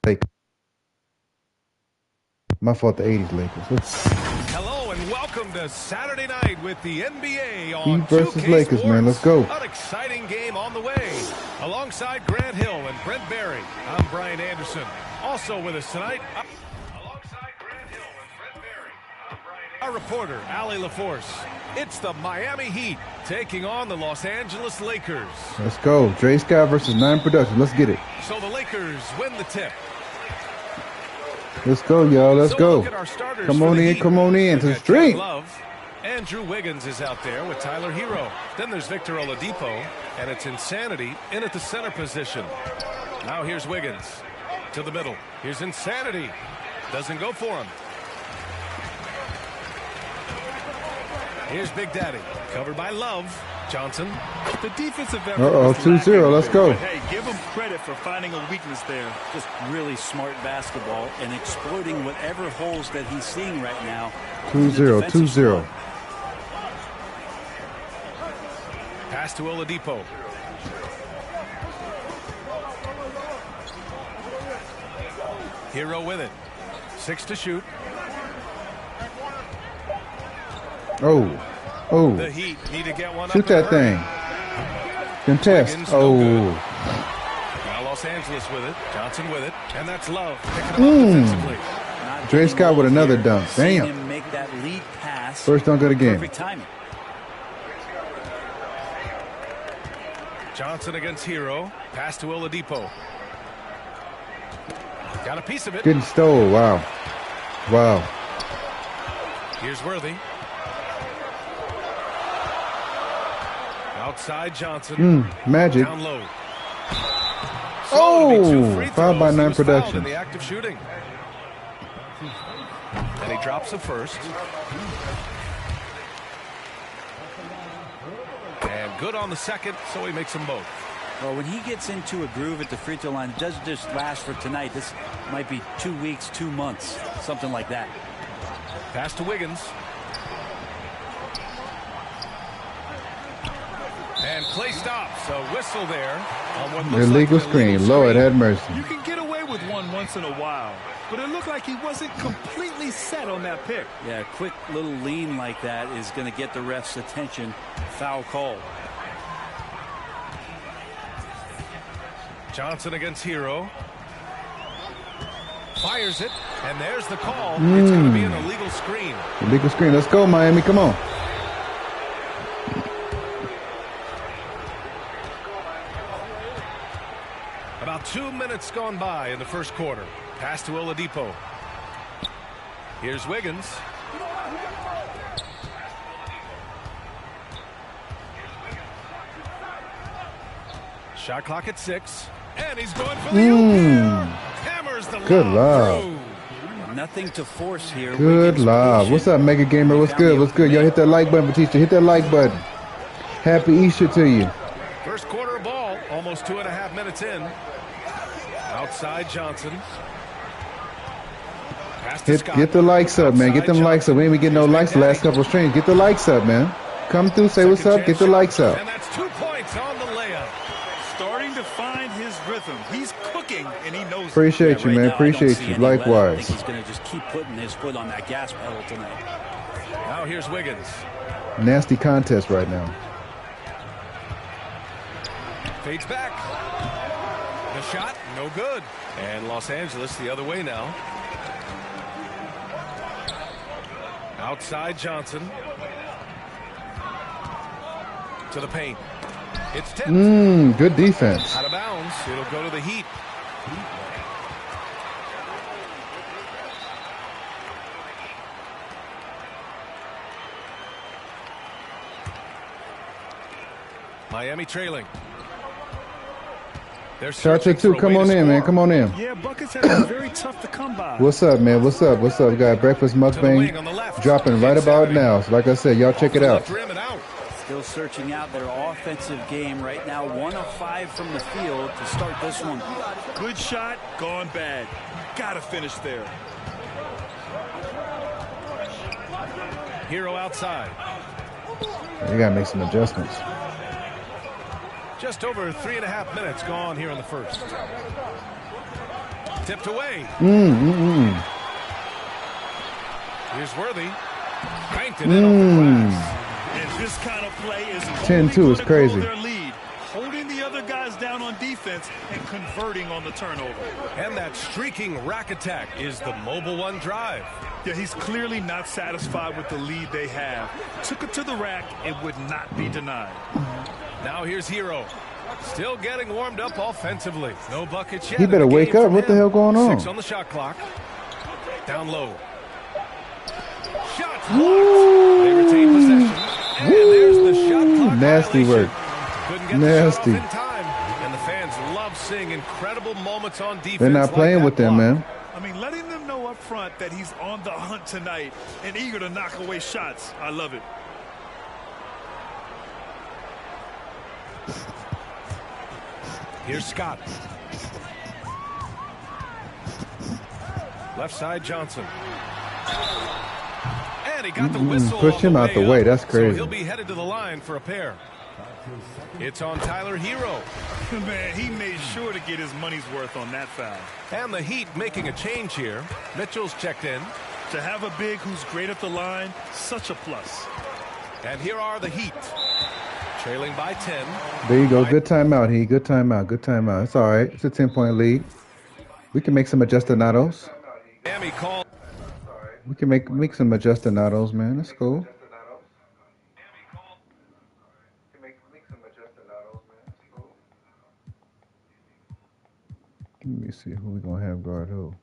Lakers. My fault, the 80s Lakers. Hello and welcome to Saturday night with the NBA on Heat versus 2K Lakers, Sports. man. Let's go. An exciting game on the way. Alongside Grant Hill and Brent Barry, I'm Brian Anderson. Also with us tonight, alongside Grant Hill and Brent Barry, I'm Brian Anderson. Our reporter, Allie LaForce. It's the Miami Heat taking on the Los Angeles Lakers. Let's go. Dre Scott versus 9 Production. Let's get it. So the Lakers win the tip. Let's go, y'all. Let's go. Come on in to the street. Andrew Wiggins is out there with Tyler Hero. Then there's Victor Oladipo, and it's Insanity in at the center position. Now here's Wiggins to the middle. Here's Insanity. Doesn't go for him. Here's Big Daddy, covered by Love. Johnson. The defensive effort. 2-0. Let's go. But hey, give him credit for finding a weakness there. Just really smart basketball and exploiting whatever holes that he's seeing right now. 2-0. 2-0. Pass to Oladipo. Hero with it. 6 to shoot. Oh. The Heat need to get one Shoot that thing. Contest. Wiggins, Oh. no now Los Angeles with it. Johnson with it. And that's Love. Picking him up defensively. Dre Scott with another dunk. Damn. Him make that lead pass. First dunk of the game. Perfect timing. Johnson against Hero. Pass to Oladipo. Got a piece of it. Getting stole. Wow. Here's Worthy. Outside Johnson. Magic. Down low. Fouled by 9 Production. In the act of shooting. And he drops the first. And good on the second, so he makes them both. Well, when he gets into a groove at the free throw line, it doesn't just last for tonight. This might be 2 weeks, 2 months, something like that. Pass to Wiggins. And play stops. A whistle there on what looks Illegal like screen. Lord have mercy. You can get away with one once in a while, but it looked like he wasn't completely set on that pick. Yeah, a quick little lean like that is going to get the ref's attention. Foul call. Johnson against Hero. Fires it, and there's the call. It's going to be an illegal screen. Illegal screen. Let's go, Miami. Come on. About 2 minutes gone by in the first quarter. Pass to Oladipo. Here's Wiggins. Shot clock at 6. And he's going for the hammers the Good lob. Nothing to force here. Good lob. What's up, Mega Gamer? What's good? What's good? Y'all hit that like button, Batista. Hit that like button. Happy Easter to you. First quarter of ball. Almost 2.5 minutes in. Outside Johnson. Get the likes up, man. Get them likes up. We ain't been getting no likes the last couple of streams. Get the likes up, man. Come through, say what's up. Get the likes up. And that's 2 points on the layup. Starting to find his rhythm. He's cooking, and he knows. Appreciate you, man. Appreciate you. Likewise. I think he's going to just keep putting his foot on that gas pedal tonight. Now here's Wiggins. Nasty contest right now. Fades back. The shot, no good. And Los Angeles the other way now. Outside Johnson. To the paint. It's tipped. Good defense. Out of bounds. It'll go to the Heat. Miami trailing. Charter 2, come on in, man. Come on in. Yeah, buckets have been very tough to come by. What's up, man? What's up? What's up? We got breakfast mukbang dropping right about now. So like I said, y'all check it out. Still searching out their offensive game right now. 1 of 5 from the field to start this one. Good shot, gone bad. Gotta finish there. Hero outside. You gotta make some adjustments. Just over 3.5 minutes gone here in the first. Tipped away. Here's Worthy. Cranked it in off the glass. And this kind of play is 10-2 is crazy. Their lead, holding the other guys down on defense and converting on the turnover. And that streaking rack attack is the Mobile One drive. Yeah, he's clearly not satisfied with the lead they have. Took it to the rack, it would not be denied. Now here's Hero. Still getting warmed up offensively. No buckets yet. He better wake up. What the hell going on? 6 on the shot clock. Down low. Shots blocked. They retain possession. And there's the shot clock Nasty violation. work. Couldn't get Nasty. the shot off in time. And the fans love seeing incredible moments on defense. They're not playing like with them, block. man. I mean, letting them know up front that he's on the hunt tonight and eager to knock away shots. I love it. Here's Scott. Left side, Johnson. And he got the whistle. Push him out the way. That's So crazy. he'll be headed to the line for a pair. It's on Tyler Hero. Man, he made sure to get his money's worth on that foul. And the Heat making a change here. Mitchell's checked in. To have a big who's great at the line, such a plus. And here are the Heat. Trailing by 10. There you go. Good timeout, He. Good timeout. Good timeout. It's all right. It's a 10-point lead. We can make some adjustinados. Miami call. We can make some adjustinados, man. That's cool. Let me see who we gonna have guard who.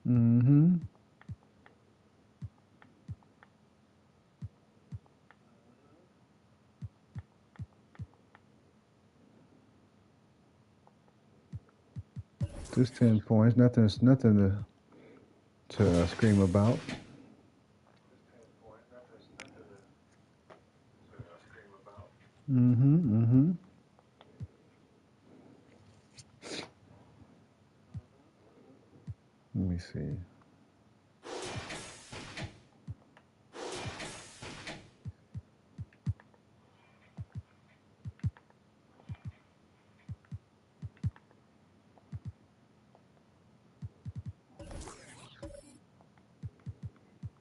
Mm-hmm. Just 10 points. Nothing to scream about. Mm-hmm. Let me see.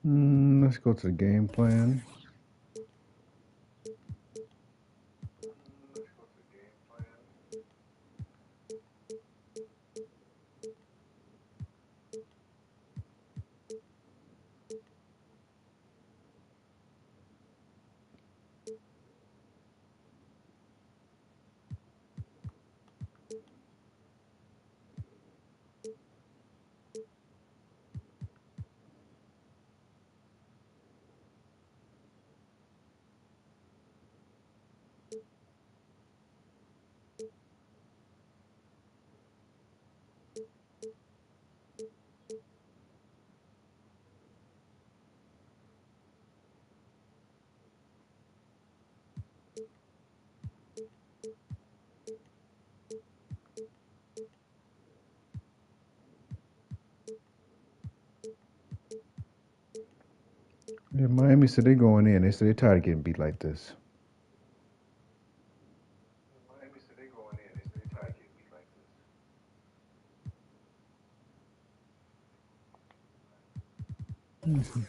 Let's go to the game plan. Yeah, Miami said they're going in. They said they're tired of getting beat like this. Let me see.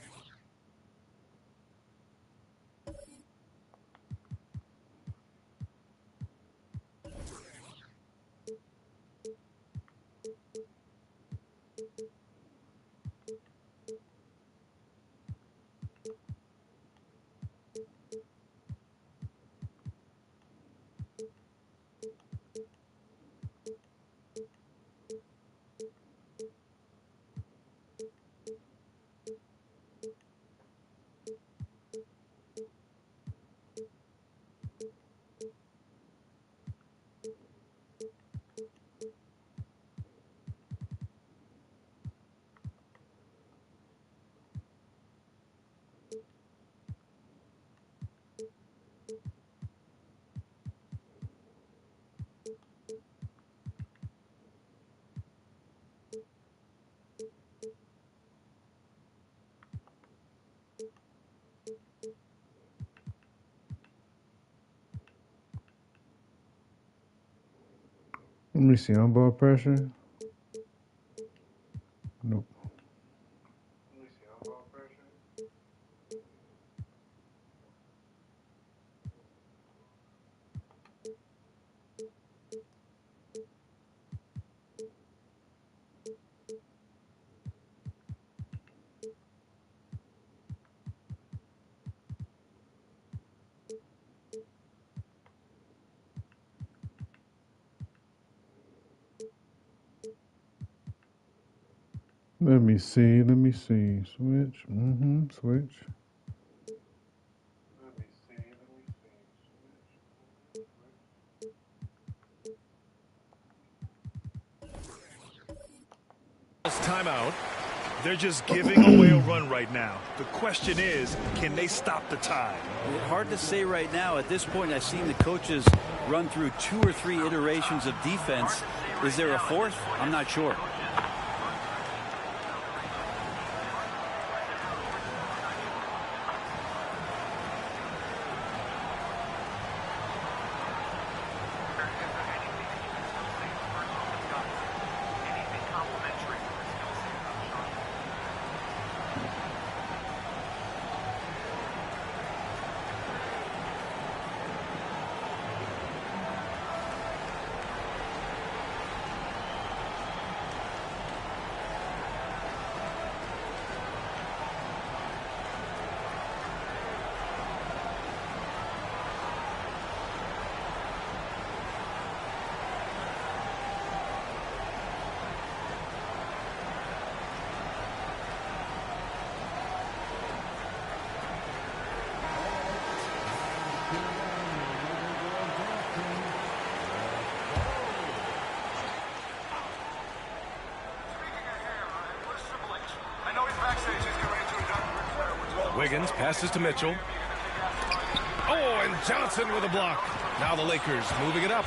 me see. On ball pressure. Nope. Let me see. Let me see. Switch. Switch. Timeout. They're just giving away a run right now. The question is, can they stop the tide? Hard to say right now. At this point, I've seen the coaches run through 2 or 3 iterations of defense. Is there a fourth? I'm not sure. Wiggins passes to Mitchell. Oh, and Johnson with a block. Now the Lakers moving it up.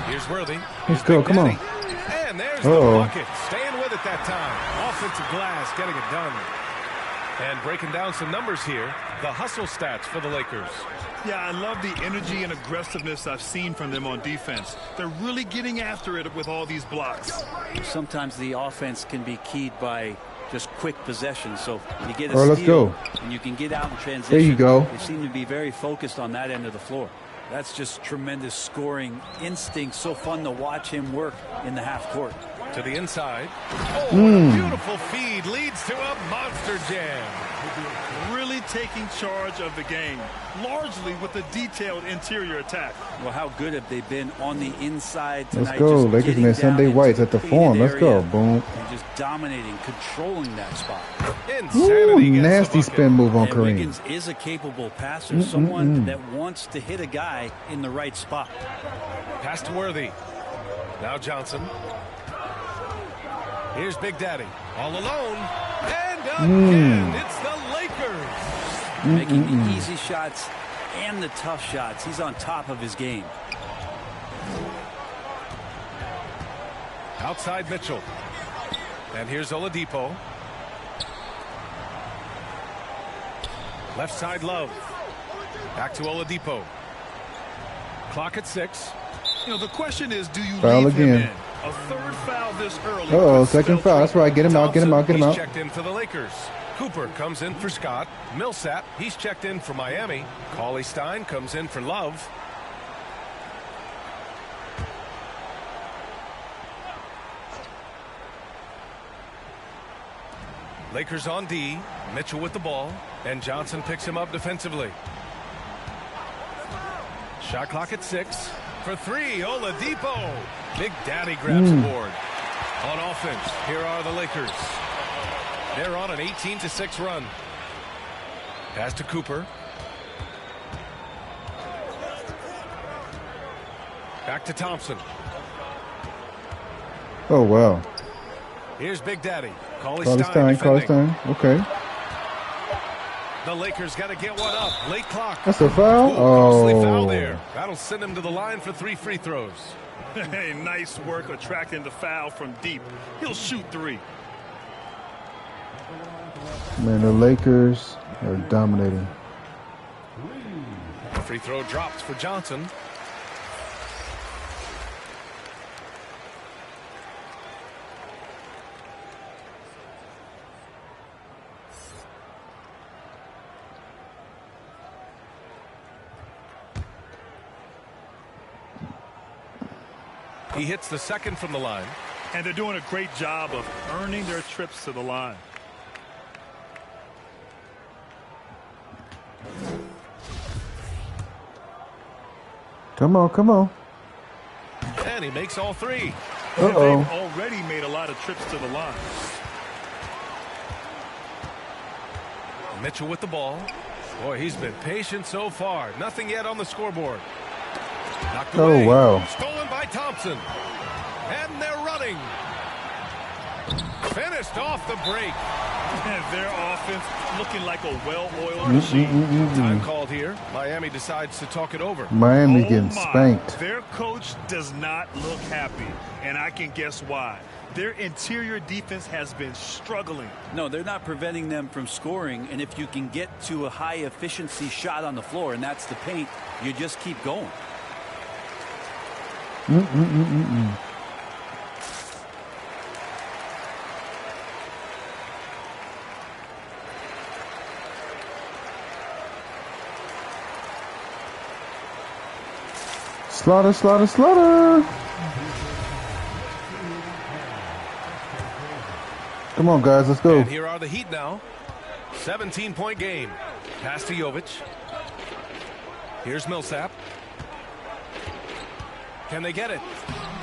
Here's Worthy. Let's go. Come on. And there's the bucket. Staying with it that time. Offensive glass, getting it done. And breaking down some numbers here. The hustle stats for the Lakers. Yeah, I love the energy and aggressiveness I've seen from them on defense. They're really getting after it with all these blocks. Sometimes the offense can be keyed by just quick possession. So you get a All right, let's steal go. and you can get out in transition. There you go. They seem to be very focused on that end of the floor. That's just tremendous scoring instinct. So fun to watch him work in the half court. To the inside. Oh, what a beautiful feed leads to a monster jam. Really taking charge of the game, largely with a detailed interior attack. Well, how good have they been on the inside tonight? Let's go. Just Lakers getting made down Sunday into Whites the at the painted Forum. Let's go. area Boom. and just dominating, controlling that spot. Insanity gets the Nasty bucket. spin move on And Kareem. Wiggins is a capable passer, someone that wants to hit a guy in the right spot. Pass to Worthy. Now Johnson. Here's Big Daddy. All alone. And again, it's the Lakers. Making the easy shots and the tough shots. He's on top of his game. Outside Mitchell. And here's Oladipo. Left side Love. Back to Oladipo. Clock at 6. You know, the question is, do you Foul leave him again. in? A third foul this early. Uh-oh, could second spell foul. That's right. Get him out, get him out, get him He's out. checked in for the Lakers. Cooper comes in for Scott. Millsap, he's checked in for Miami. Cauley Stein comes in for Love. Lakers on D. Mitchell with the ball. And Johnson picks him up defensively. Shot clock at 6. For 3, Oladipo. Big Daddy grabs the board. On offense, here are the Lakers. They're on an 18-6 run. Pass to Cooper. Back to Thompson. Oh, wow. Here's Big Daddy. Cauley Cauley Stein Stein. defending. Okay. The Lakers got to get one up. Late clock. That's a foul? Ooh, costly foul Oh. there. That'll send him to the line for 3 free throws. Hey, nice work attracting the foul from deep. He'll shoot 3. Man, the Lakers are dominating. Free throw dropped for Johnson. He hits the second from the line. And they're doing a great job of earning their trips to the line. Come on, come on. And he makes all three. They've already made a lot of trips to the line. Mitchell with the ball. Boy, he's been patient so far. Nothing yet on the scoreboard. Knocked away. Oh, wow. Stolen by Thompson. And they're running. Finished off the break. And their offense looking like a well-oiled machine. Time called here. Miami decides to talk it over. Miami getting spanked. Their coach does not look happy, and I can guess why. Their interior defense has been struggling. No, they're not preventing them from scoring, and if you can get to a high-efficiency shot on the floor, and that's the paint, you just keep going. Slaughter, slaughter, slaughter. Come on, guys, let's go. And here are the Heat now. 17-point game. Pass to Jovic. Here's Millsap. Can they get it?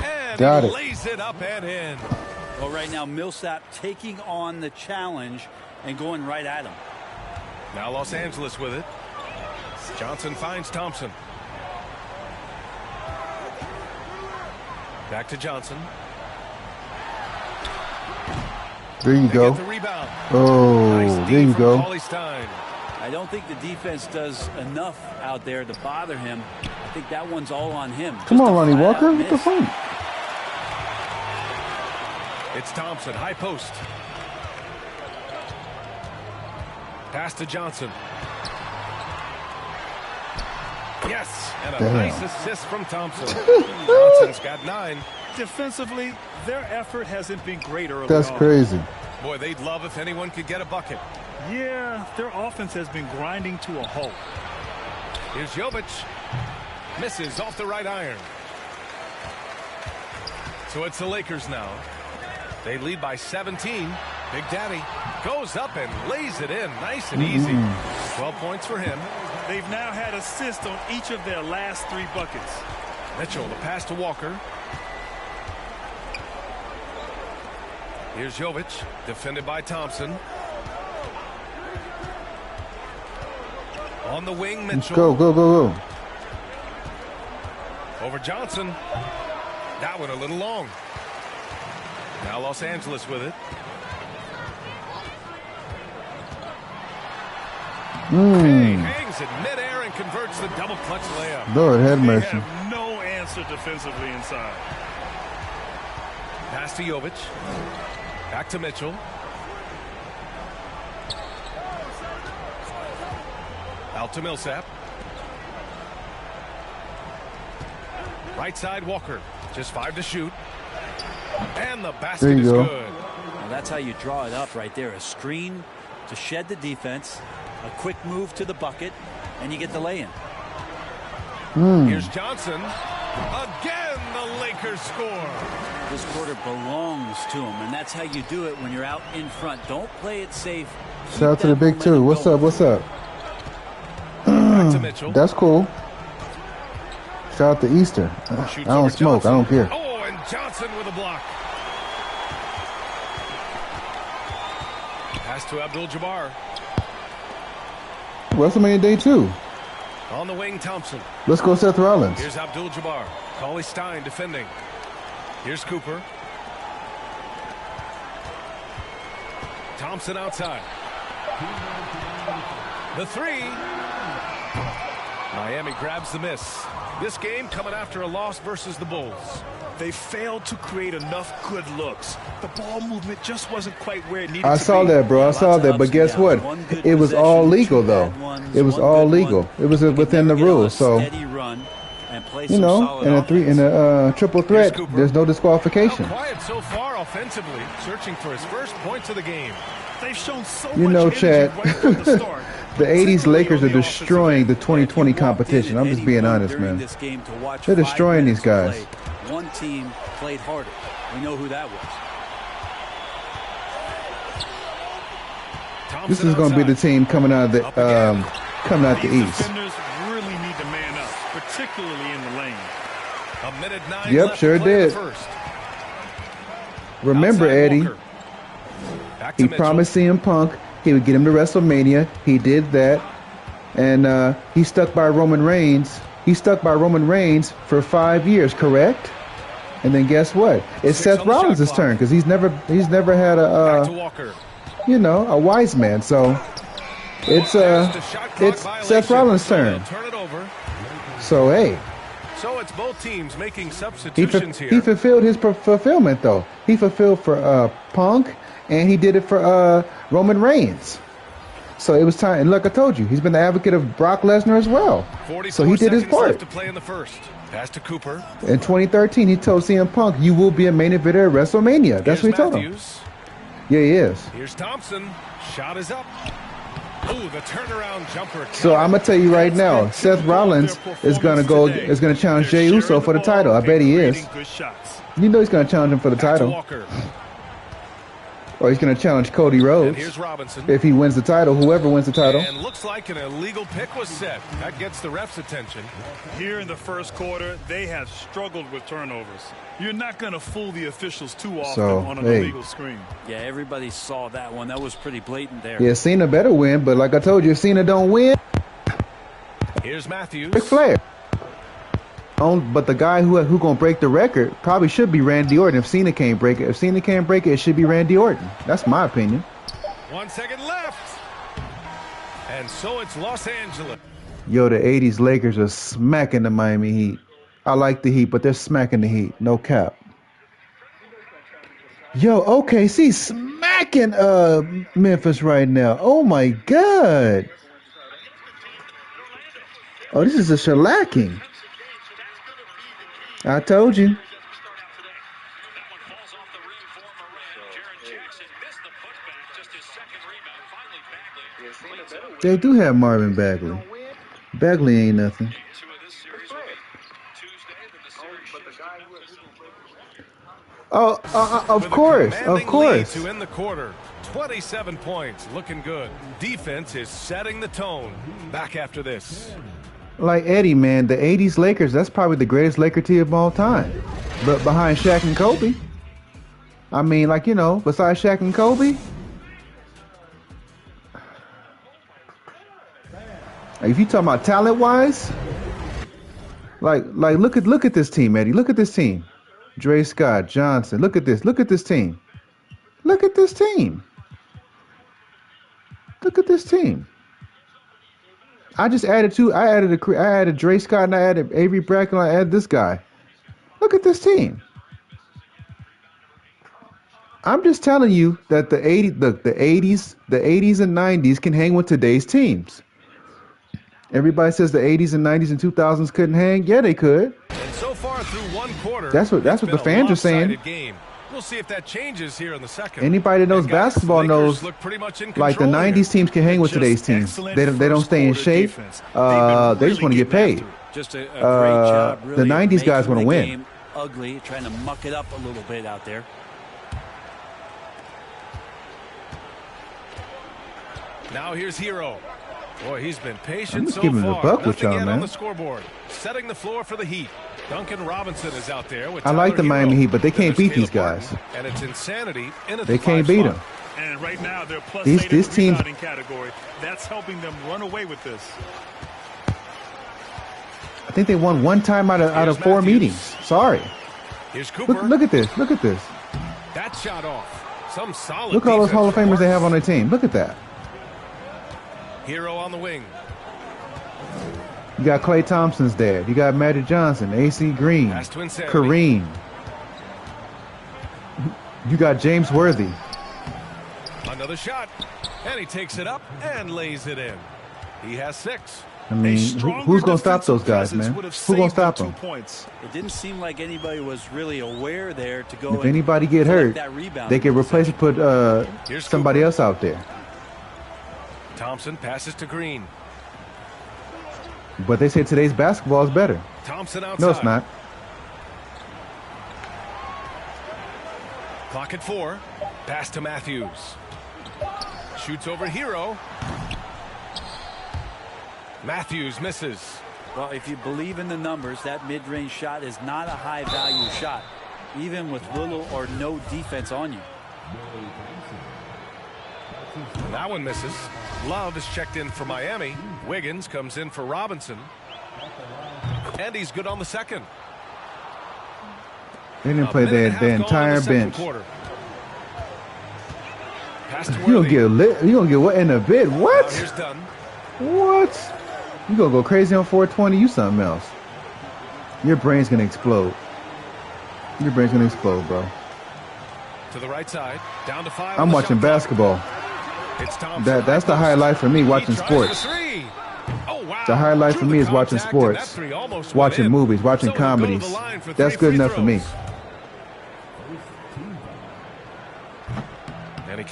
And Got he it. lays it up and in. Well, right now, Millsap taking on the challenge and going right at him. Now Los Angeles with it. Johnson finds Thompson. Back to Johnson. There you go. Get the rebound. Oh, Nice there you D from go. Cauley Stein. I don't think the defense does enough out there to bother him. I think that one's all on him. Come Just on, a Lonnie flat-out Walker. What the miss. fuck? It's Thompson, high post. Pass to Johnson. Yes, and a Damn. nice assist from Thompson. Johnson's got 9. Defensively, their effort hasn't been great early That's on. crazy. Boy, they'd love if anyone could get a bucket. Yeah, their offense has been grinding to a halt. Here's Jovic. Misses off the right iron. So it's the Lakers now. They lead by 17. Big Daddy goes up and lays it in. Nice and easy. 12 points for him. They've now had assists on each of their last 3 buckets. Mitchell, the pass to Walker. Here's Jovic, defended by Thompson. On the wing, Let's Mitchell. go, go, go, go. Over Johnson. That one a little long. Now Los Angeles with it. He hangs it midair and converts the double clutch layup. Lord have They mercy. have no answer defensively inside. Pass to Jovic. Back to Mitchell. Out to Millsap. Right side Walker. Just 5 to shoot. And the There basket you is go. good. Well, that's how you draw it up right there. A screen to shed the defense, a quick move to the bucket, and you get the lay-in. Here's Johnson. Again, the Lakers score. This quarter belongs to him, and that's how you do it when you're out in front. Don't play it safe. Shout out to the Keep big that two. momentum What's going. up? What's up? Back to Mitchell. That's cool. Shout out to Easter. I Shoots don't over smoke. I Johnson. don't care. Oh, and Johnson with a block. Pass to Abdul-Jabbar. WrestleMania Day 2. On the wing, Thompson. Let's go, Seth Rollins. Here's Abdul-Jabbar. Cauley Stein defending. Here's Cooper. Thompson outside. The 3. Miami grabs the miss. This game coming after a loss versus the Bulls. They failed to create enough good looks. The ball movement just wasn't quite where it needed I to saw be. that, bro. I saw Lots of that. ups But and guess downs. what? One good It was all possession, legal, 2 though. bad ones, It was one all good legal. one. It was You can within the never get on a rules. So, steady run and play you some know, solid in offense. a triple threat, Cooper. there's no Now disqualification. quiet so far offensively, searching for his first points of the game. They've shown so You much know, energy Chad, right from the start. The 80s particularly Lakers on are the offensive destroying end. the 2020 If you walked competition. in I'm at just any being point honest, during man. this game to watch They're 5 destroying minutes these of guys. play, one team played harder. We know who that was. This is going to be the team coming out of the East. Defenders really need to man up, particularly in the lane. A minute 9 Yep, left sure to play in the did. first. Remember, Outside Eddie, Walker. Back to he Mitchell. promised CM Punk he would get him to WrestleMania. He did that. And he stuck by Roman Reigns. He stuck by Roman Reigns for 5 years, correct? And then guess what? It's 6 Seth on the shot Rollins' clock. turn because he's never had Back to a Walker. a wise man. So it's There's the shot clock Seth violation, Rollins' so they'll turn. turn it over. So hey, So it's both teams making he substitutions here. fulfilled his fulfillment though. He fulfilled for Punk and he did it for Roman Reigns. So it was time. And look, I told you, he's been the advocate of Brock Lesnar as well. 44 So he did his seconds part. left to play in the first. Pass to Cooper. In 2013, he told CM Punk, "You will be a main eventer at WrestleMania." That's Here's what he told him. Matthews. Yeah, he is. Here's Thompson. Shot is up. Ooh, the turnaround jumper. So I'm gonna tell you right now, Seth Rollins is gonna challenge Jey Uso for the title. I bet he is. You know he's gonna challenge him for the Back to title, Walker. or he's gonna challenge Cody And Rhodes here's Robinson. if he wins the title. Whoever wins the title. And looks like an illegal pick was set. That gets the ref's attention. Here in the first quarter, they have struggled with turnovers. You're not going to fool the officials too often on an illegal screen. Yeah, everybody saw that one. That was pretty blatant there. Yeah, Cena better win, but like I told you, if Cena don't win, Here's Matthews. Ric Flair. But the guy who gonna break the record probably should be Randy Orton. If Cena can't break it, it should be Randy Orton. That's my opinion. 1 second left. And so it's Los Angeles. Yo, the 80s Lakers are smacking the Miami Heat. I like the Heat, but they're smacking the Heat. No cap. Yo, OKC smacking Memphis right now. Oh my God. Oh, this is a shellacking. I told you. They do have Marvin Bagley. Bagley ain't nothing. Oh, of course, of course. To end the quarter, 27 points, looking good. Defense is setting the tone. Back after this. Like Eddie, man, the 80s Lakers, that's probably the greatest Laker team of all time. But behind Shaq and Kobe. I mean, like, besides Shaq and Kobe. If you talking about talent-wise, like look at this team, Eddie. Look at this team. Dre Scott, Johnson. Look at this. Look at this team. Look at this team. Look at this team. I just added two. I added Dre Scott and I added Avery Bracken. I added this guy. Look at this team. I'm just telling you that the 80s and 90s can hang with today's teams. Everybody says the 80s and 90s and 2000s couldn't hang. Yeah, they could. And so far through one quarter, that's what the fans are saying. Game. We'll see if that changes here in the second. Anybody that knows basketball knows, like the 90s teams can hang with today's teams. They don't stay in shape. They just want to get paid. Just a great job. Really the 90s guys want to win. Game ugly, trying to muck it up a little bit out there. Now here's Hero. Boy, he's been patient I'm just so giving it a far. buck with Nothing y'all, yet man. on the scoreboard. Setting the floor for the Heat. Duncan Robinson is out there with I like Tyler the Miami Hero. Heat, but they can't There's beat these Caleb guys. Martin, and it's insanity in They can't beat them. And right now they're plus This 8 in the team- rebounding category. That's helping them run away with this. I think they won one time out of Here's 4 Matthews. meetings. Sorry. Here's Cooper. Look at this. Look at this. That shot off. Some solid Look at all those defense Hall of from Famers they have on Martin. their team. Look at that. Hero on the wing. You got Klay Thompson's dad. You got Magic Johnson, AC Green, Pass to Insanity. Kareem. You got James Worthy. Another shot. And he takes it up and lays it in. He has 6. I mean, who's going to stop those guys, man? Who's going to stop them? It didn't seem like anybody was really aware there to go. If anybody get hurt, they can replace it, put somebody else out there. Thompson passes to Green. But they say today's basketball is better. Thompson outside. No, it's not. Clock at 4. Pass to Matthews. Shoots over Hero. Matthews misses. Well, if you believe in the numbers, that mid-range shot is not a high-value shot, even with little or no defense on you. That one misses. Love is checked in for Miami. Wiggins comes in for Robinson. And he's good on the second. They didn't play the entire bench. You gonna get lit? You gonna get what in the bid? What? Here's Dunn. What? You gonna go crazy on 420? You something else. Your brain's gonna explode. Your brain's gonna explode, bro. To the right side, down to 5. I'm watching basketball. That's the highlight for me, watching sports. Oh, wow. The highlight for me is watching sports, watching movies, watching comedies. That's good enough for me.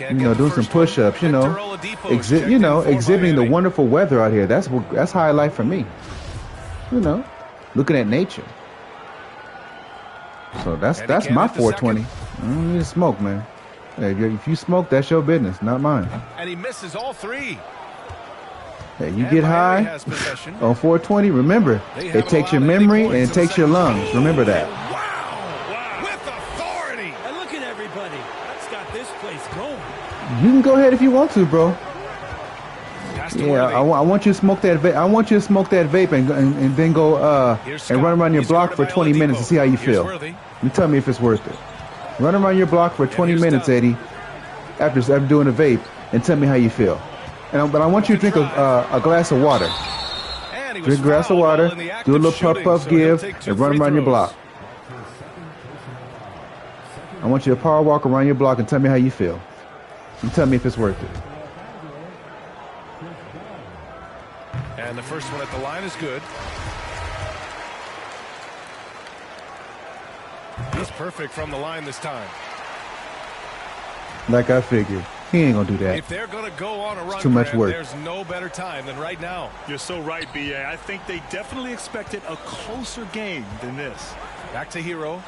You know, doing some push-ups, you know, exhibiting the wonderful weather out here. That's highlight for me. You know, looking at nature. So that's my 420. I don't need to smoke, man. Hey, if you smoke, that's your business, not mine. And he misses all 3. Hey, you get high on 420. Remember, it takes your memory and it takes your lungs. Remember that. Wow! With authority. And look at everybody. That's got this place going. You can go ahead if you want to, bro. Yeah, I want you to smoke that. I want you to smoke that vape and then go and run around your block for 20 minutes and see how you feel. You tell me if it's worth it. Run around your block for 20 minutes, Eddie, after doing a vape, and tell me how you feel. But I want you to drink a glass of water. Drink a glass of water, do a little puff give, and run around your block. I want you to power walk around your block and tell me how you feel. And tell me if it's worth it. And the first one at the line is good. He's perfect from the line this time. Like I figured. He ain't gonna do that. If they're gonna go on a run, too much work. There's no better time than right now. You're so right, B.A. I think they definitely expected a closer game than this. Back to Hero.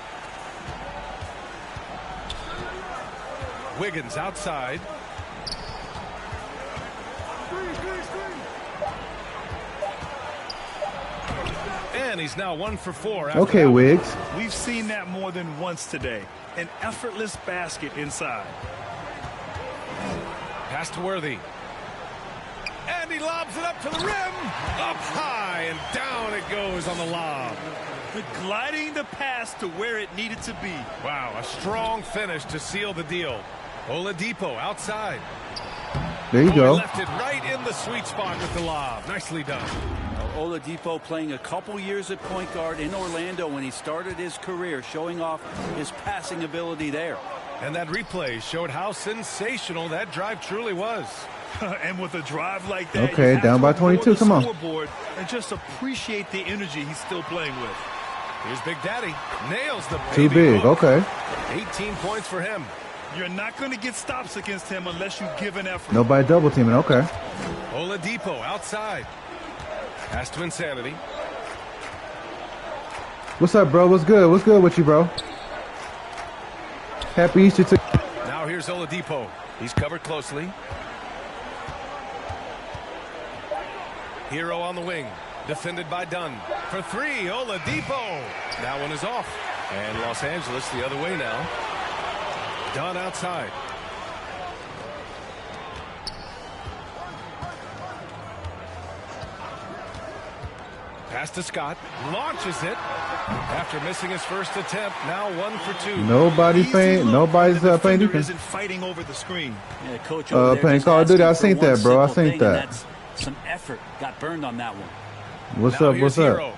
Wiggins outside. And he's now 1 for 4. Okay, Wiggs. We've seen that more than once today. An effortless basket inside. Pass to Worthy. And he lobs it up to the rim. Up high and down it goes on the lob. Gliding the pass to where it needed to be. Wow, a strong finish to seal the deal. Oladipo outside. There you go. Left it right in the sweet spot with the lob. Nicely done. Oladipo playing a couple years at point guard in Orlando when he started his career, showing off his passing ability there. And that replay showed how sensational that drive truly was. And with a drive like that, okay, down by 22. Come on. And just appreciate the energy he's still playing with. Here's Big Daddy. Nails the too big. Hook. Okay. 18 points for him. You're not going to get stops against him unless you give an effort. Nobody double teaming. Okay. Oladipo outside. Pass to Insanity. What's up, bro? What's good? What's good with you, bro? Happy Easter to. Now here's Oladipo. He's covered closely. Hero on the wing. Defended by Dunn. For 3, Oladipo. That one is off. And Los Angeles the other way now. Dunn outside. Pass to Scott. Launches it. After missing his first attempt, now 1 for 2. Nobody's playing defense. Isn't fighting over the screen. Yeah, coach playing Call of Duty. I seen that, bro. I seen that. Some effort got burned on that one. What's up? What's up?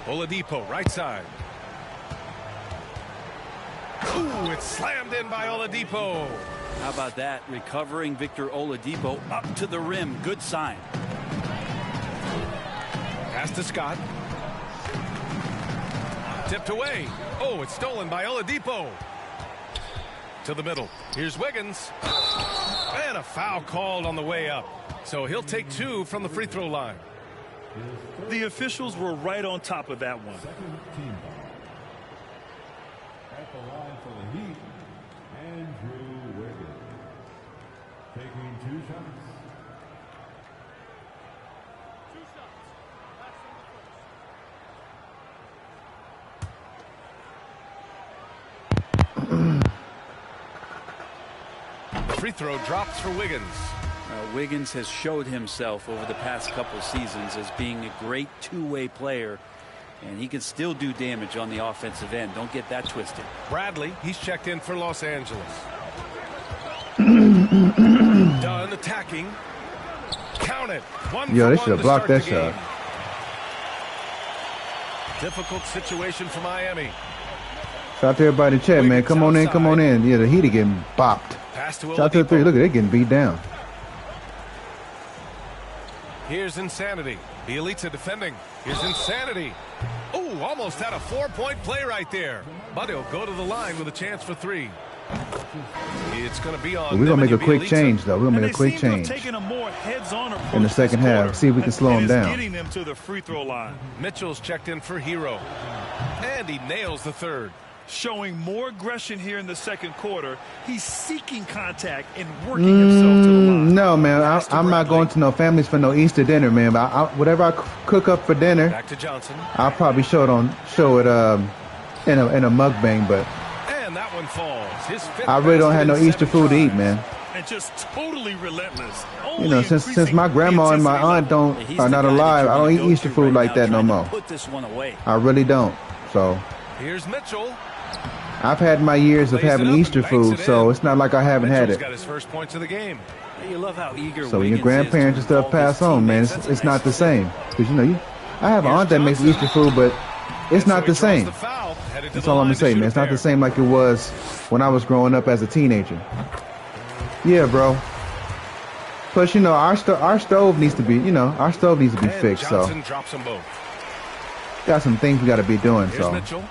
Oladipo, right side. Ooh, it's slammed in by Oladipo. How about that? Recovering Victor Oladipo up to the rim. Good sign. Pass to Scott. Tipped away. Oh, it's stolen by Oladipo. To the middle. Here's Wiggins. And a foul called on the way up. So he'll take 2 from the free throw line. The officials were right on top of that one. At the line for the Heat, Andrew Wiggins. Taking 2 shots. Free throw drops for Wiggins. Wiggins has showed himself over the past couple seasons as being a great two-way player, and he can still do damage on the offensive end. Don't get that twisted. Bradley, he's checked in for Los Angeles. Done attacking. Count it. Yo, they should have blocked that shot. Difficult situation for Miami. Shout out to everybody in the chat, man. Come on in, come on in. Yeah, the Heat are getting bopped. Shout out to the 3. Look at it, getting beat down. Here's Insanity. The elites are defending. Here's Insanity. Oh, almost had a 4-point play right there. But he'll go to the line with a chance for 3. It's going to be on. We're going to make a quick change, though. We're going to make a quick change in the second half. See if we can slow him down. Getting them to the free throw line. Mitchell's checked in for Hero. And he nails the 3rd. Showing more aggression here in the second quarter. He's seeking contact and working himself to the line. No, man, I'm not going to no families for no Easter dinner, man. But whatever I cook up for dinner, back to Johnson. I'll probably show it in a mukbang. But and that one falls. His 5th I really don't have no Easter food to eat, man. And just totally relentless. You know, since my grandma and my aunt are not alive, I don't eat Easter food like that no more. Put this one away. I really don't. So here's Mitchell. I've had my years of having Easter food, so it's not like I haven't had it. Got his first points of the game. You love how eager so when your grandparents and stuff pass on, man, it's not the same. Because, you know, I have an aunt that makes Easter food, but it's not the same. That's all I'm going to say, man. It's not the same like it was when I was growing up as a teenager. Yeah, bro. Plus, you know, our stove needs to be, fixed, so. Drops them both. Got some things we got to be doing, so. Mitchell.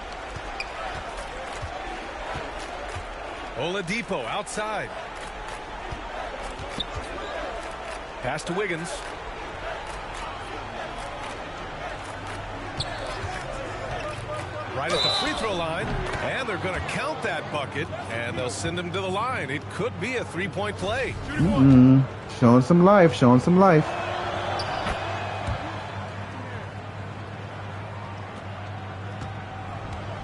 Oladipo outside. Pass to Wiggins. Right at the free throw line. And they're going to count that bucket. And they'll send him to the line. It could be a 3-point play. Showing some life. Showing some life.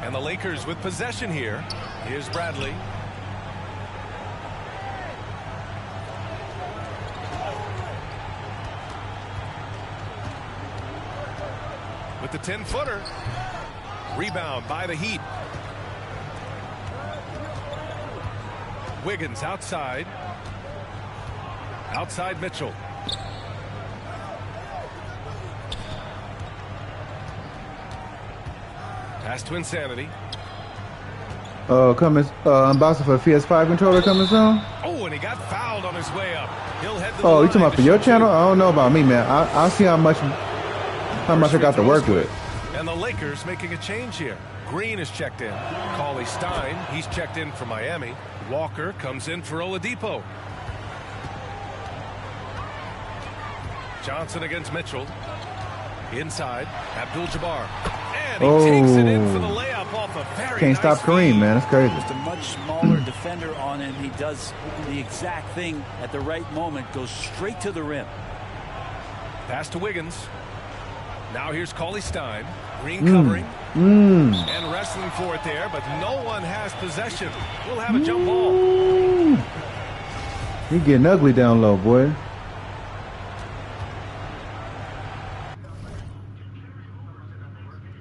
And the Lakers with possession here. Here's Bradley. With the 10-footer. Rebound by the Heat. Wiggins outside. Outside Mitchell. Pass to Insanity. Unboxing for a PS5 controller coming soon. Oh, and he got fouled on his way up. He'll head to the you line talking about for your channel? I don't know about me, man. I'll see how much I got to work with. And the Lakers making a change here. Green is checked in. Cauley Stein, he's checked in for Miami. Walker comes in for Oladipo. Johnson against Mitchell. Inside, Abdul-Jabbar. And he takes it in for the layup off a very Can't stop Kareem, man. That's crazy. Just a much smaller defender on him. He does the exact thing at the right moment. Goes straight to the rim. Pass to Wiggins. Now here's Cauley Stein. Green covering. And wrestling for it there, but no one has possession. We'll have a jump ball. You're getting ugly down low, boy.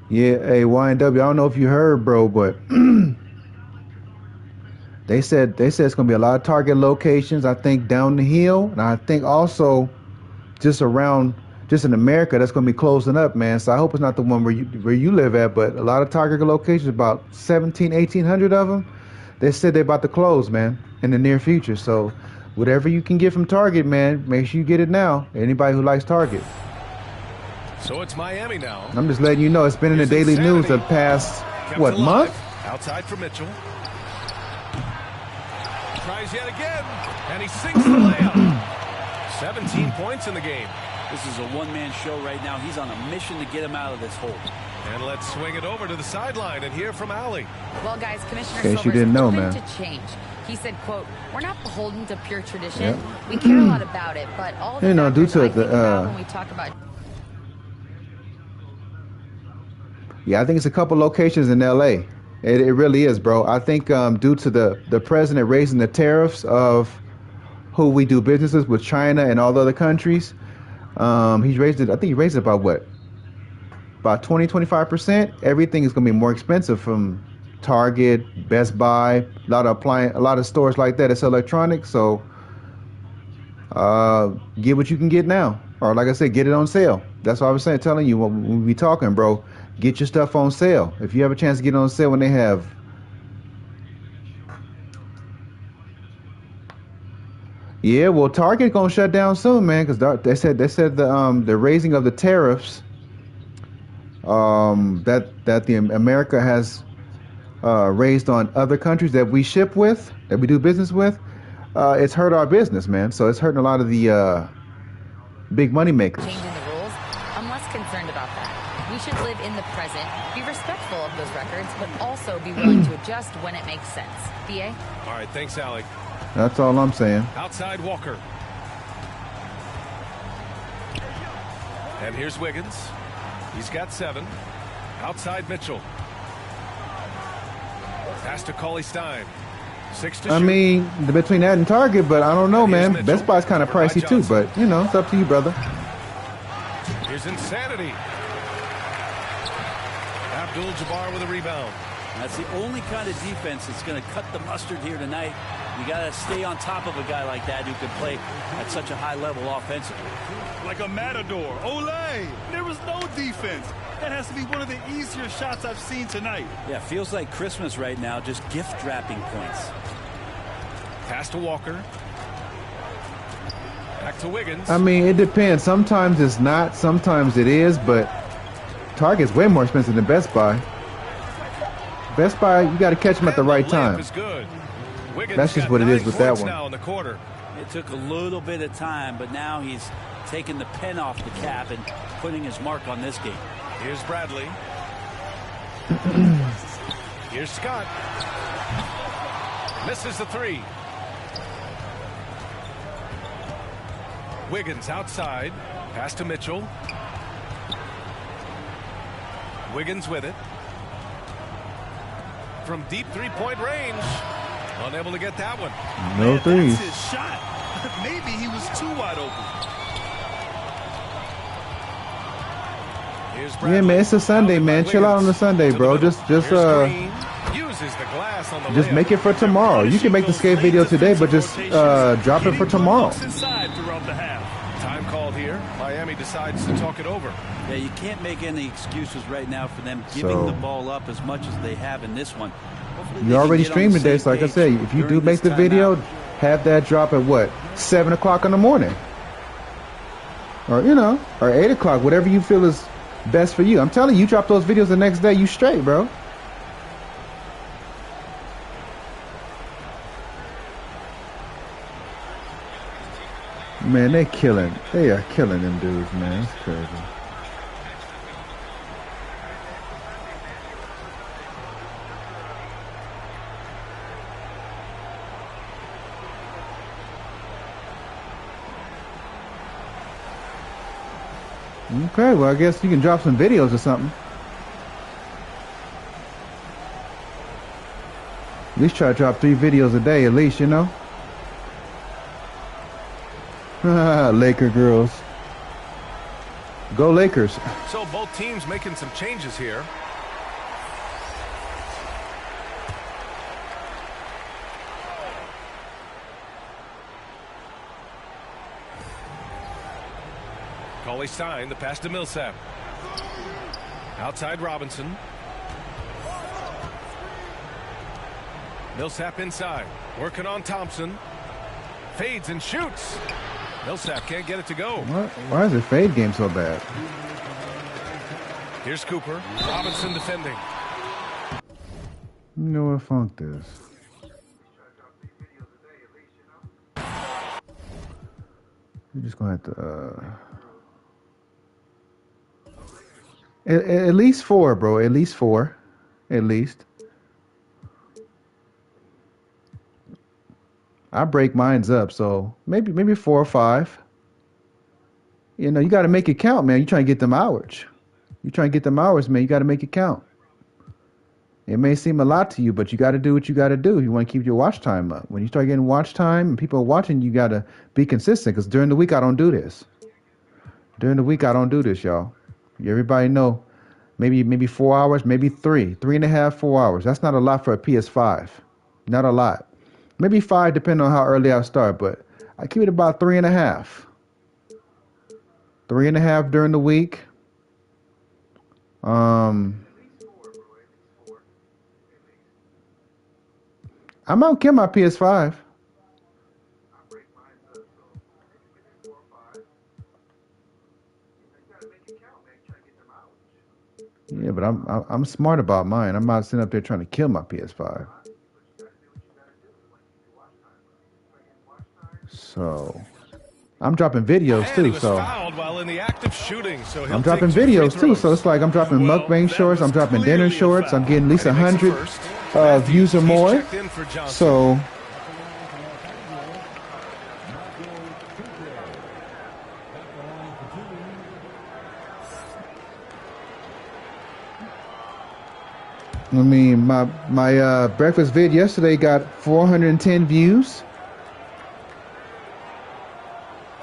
Yeah, hey, YNW, I don't know if you heard, bro, but they said it's going to be a lot of target locations, I think, down the hill. And I think also just in America, that's going to be closing up, man. So I hope it's not the one where you live at, but a lot of target locations, about 1,800 of them, they said they're about to close, man, in the near future. So whatever you can get from Target, man, make sure you get it now. Anybody who likes Target. So it's Miami now. I'm just letting you know it's been in the daily news the past, month? Outside for Mitchell. Tries yet again, and he sinks the layup. 17 points in the game. This is a one-man show right now. He's on a mission to get him out of this hole. And let's swing it over to the sideline and hear from Allie. Well, guys, Commissioner Silver's open man. to change. He said, quote, "We're not beholden to pure tradition. We care a lot about it, but all the due to when we talk about." Yeah, I think it's a couple locations in LA. It really is, bro. I think due to the president raising the tariffs of who we do businesses with, China and all the other countries, he's raised it. I think he raised it about what? About 20-25%. Everything is going to be more expensive, from Target, Best Buy, a lot of stores like that sell electronics. So get what you can get now, or like I said, get it on sale. That's what I was saying, telling you when we talking, bro. Get your stuff on sale. If you have a chance to get it on sale when they have. Yeah, well, Target gonna shut down soon, man, because they said the raising of the tariffs that the America has raised on other countries that we ship with, that we do business with, it's hurt our business, man. So it's hurting a lot of the big money makers. Changing the rules, I'm less concerned about that. We should live in the present, be respectful of those records, but also be willing to adjust when it makes sense. BA? All right, thanks, Allie. That's all I'm saying. Outside Walker. And here's Wiggins. He's got 7. Outside Mitchell. Pass to Cauley Stein. 6 to shoot. I mean, between that and Target, but I don't know, man. Mitchell. Best Buy's kind of pricey too, but it's up to you, brother. Here's Insanity. Abdul-Jabbar with a rebound. That's the only kind of defense that's going to cut the mustard here tonight. You got to stay on top of a guy like that who can play at such a high level offensively. Like a matador. Olay! There was no defense. That has to be one of the easier shots I've seen tonight. Yeah, feels like Christmas right now, just gift wrapping points. Pass to Walker. Back to Wiggins. I mean, it depends. Sometimes it's not, sometimes it is, but Target's way more expensive than Best Buy. Best Buy, you got to catch them at the right time. That's just what it is with that one. Now in the quarter. It took a little bit of time, but now he's taking the pen off the cap and putting his mark on this game. Here's Bradley. Here's Scott. Misses the 3. Wiggins outside. Pass to Mitchell. Wiggins with it. From deep three-point range. Unable to get that one. No threes. That's his shot. Maybe he was too wide open. Yeah, man, it's a Sunday, man. Chill out on the Sunday, bro. Just make it for tomorrow. You can make the skate video today, but just drop it for tomorrow. Time called here. Miami decides to talk it over. Yeah, you can't make any excuses right now for them giving the ball up as much as they have in this one. You already streamed today, so like I said, if you do make the video, have that drop at what, 7 o'clock in the morning, or or 8 o'clock, whatever you feel is best for you. I'm telling you, drop those videos the next day, you straight, bro. Man, they are killing them dudes, man. It's crazy. Okay, well, I guess you can drop some videos or something. At least try to drop 3 videos a day, at least, Laker girls. Go Lakers. So both teams making some changes here. Cauley Stein, the pass to Millsap. Outside Robinson. Millsap inside. Working on Thompson. Fades and shoots. Millsap can't get it to go. Why is the fade game so bad? Here's Cooper. Robinson defending. You know what? Funk this. You're just going to have to... At least 4, bro. At least 4. At least. I break mines up, so maybe 4 or 5. You know, you got to make it count, man. You trying to get them hours. You trying to get them hours, man. You got to make it count. It may seem a lot to you, but you got to do what you got to do. You want to keep your watch time up. When you start getting watch time and people are watching, you got to be consistent. Because during the week, I don't do this. During the week, I don't do this, y'all. Everybody know. Maybe 4 hours, maybe 3.5, 4 hours. That's not a lot for a PS5. Not a lot. Maybe 5, depending on how early I start. But I keep it about 3.5. 3.5 during the week. I'm gonna kill my PS5. Yeah, but I'm smart about mine. I'm not sitting up there trying to kill my PS5. So I'm dropping videos too. So I'm dropping videos too. So it's like I'm dropping mukbang shorts. I'm dropping dinner shorts. I'm getting at least 100 views or more. So. I mean, my breakfast vid yesterday got 410 views.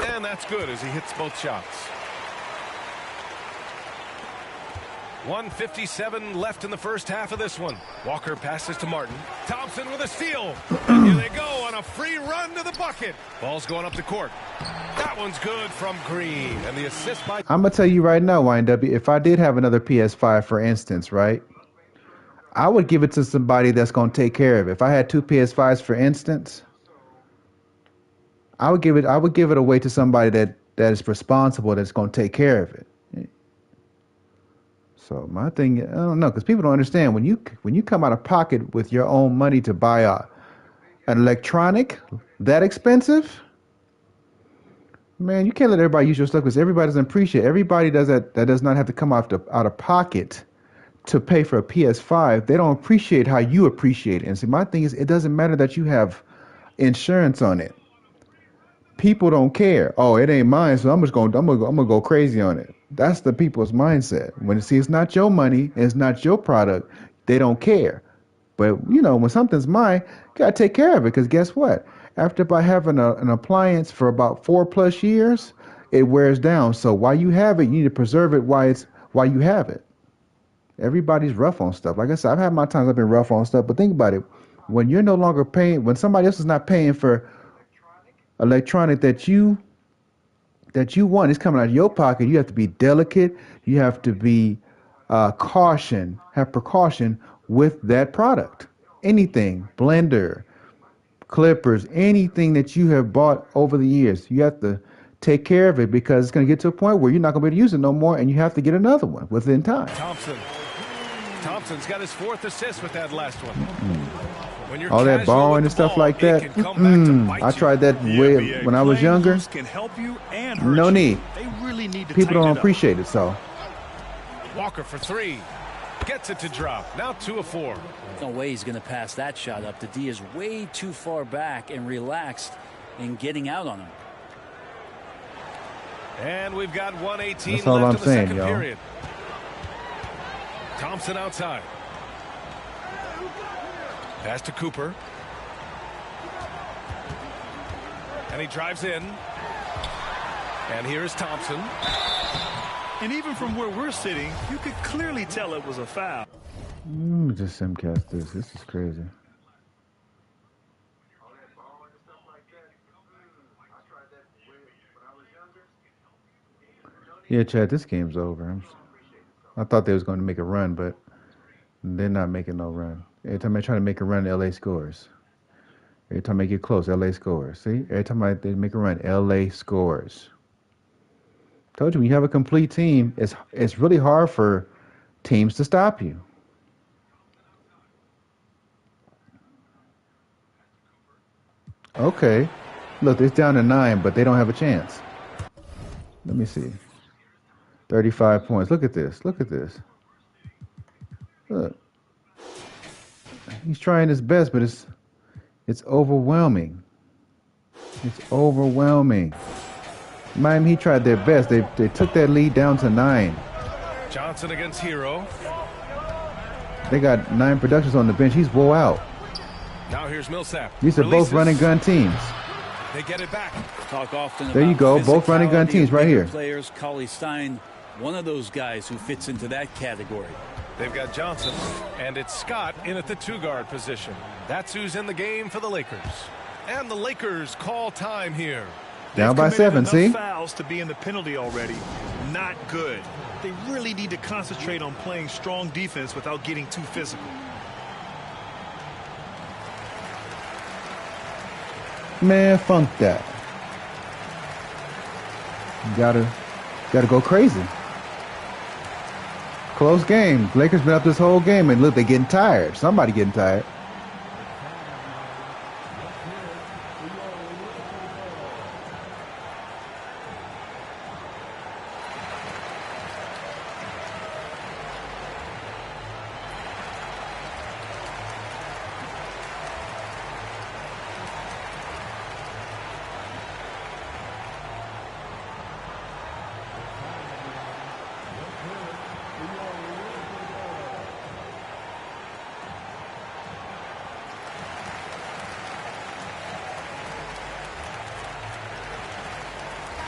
And that's good as he hits both shots. 1:57 left in the first half of this one. Walker passes to Martin. Thompson with a steal. And here they go on a free run to the bucket. Ball's going up the court. That one's good from Green. And the assist by... I'm going to tell you right now, YNW, if I did have another PS5, for instance, right, I would give it to somebody that's going to take care of it. If I had 2 PS5s, for instance, I would give it away to somebody that is responsible, that's going to take care of it. So my thing, I don't know, because people don't understand when you come out of pocket with your own money to buy an electronic that expensive, man, you can't let everybody use your stuff because everybody doesn't appreciate it. Everybody does that does not have to come out of pocket to pay for a PS5. They don't appreciate how you appreciate it. And see, my thing is, it doesn't matter that you have insurance on it. People don't care. Oh, it ain't mine, so I'm gonna go crazy on it. That's the people's mindset. When it's not your money, and it's not your product, they don't care. But you know, when something's mine, you gotta take care of it. Because guess what? After by having an appliance for about 4+ years, it wears down. So while you have it, you need to preserve it while you have it. Everybody's rough on stuff. Like I said, I've had my times I've been rough on stuff. But think about it. When you're no longer paying, when somebody else is not paying for electronic that you want, it's coming out of your pocket, you have to be delicate. You have to be have precaution with that product. Anything, blender, clippers, anything that you have bought over the years, you have to take care of it because it's going to get to a point where you're not going to be able to use it no more, and you have to get another one within time. Thompson's got his 4th assist with that last one. When you're all that borrowing and stuff like that, I tried that when I was younger. No need. People don't appreciate it, so. Walker for 3. Gets it to drop. Now 2 of 4. No way he's going to pass that shot up. The D is way too far back and relaxed in getting out on him. And we've got 1:18 That's all left I'm in the saying, second y'all. period. Thompson outside. Pass to Cooper. And he drives in. And here is Thompson. And even from where we're sitting, you could clearly tell it was a foul. Let me just simcast this. This is crazy. Yeah, Chad, this game's over. I thought they was going to make a run, but they're not making no run. Every time they try to make a run, LA scores. Every time they get close, LA scores. See? Every time they make a run, LA scores. Told you, when you have a complete team, it's really hard for teams to stop you. Okay. Look, it's down to 9, but they don't have a chance. Let me see. 35 points. Look at this. Look at this. Look. He's trying his best, but it's overwhelming. It's overwhelming. Miami, he tried their best. They took that lead down to 9. Johnson against Hero. They got 9 productions on the bench. He's woe out. Now here's Millsap. These are both running gun teams. They get it back. Talk often there you go. Both running gun teams right here. Players, Cauley Stein, one of those guys who fits into that category. They've got Johnson, and it's Scott in at the 2-guard position. That's who's in the game for the Lakers. And the Lakers call time here. Down by 7, see? Fouls to be in the penalty already. Not good. They really need to concentrate on playing strong defense without getting too physical. Man, funk that. You gotta go crazy. Close game. Lakers been up this whole game, and look, they're getting tired. Somebody getting tired.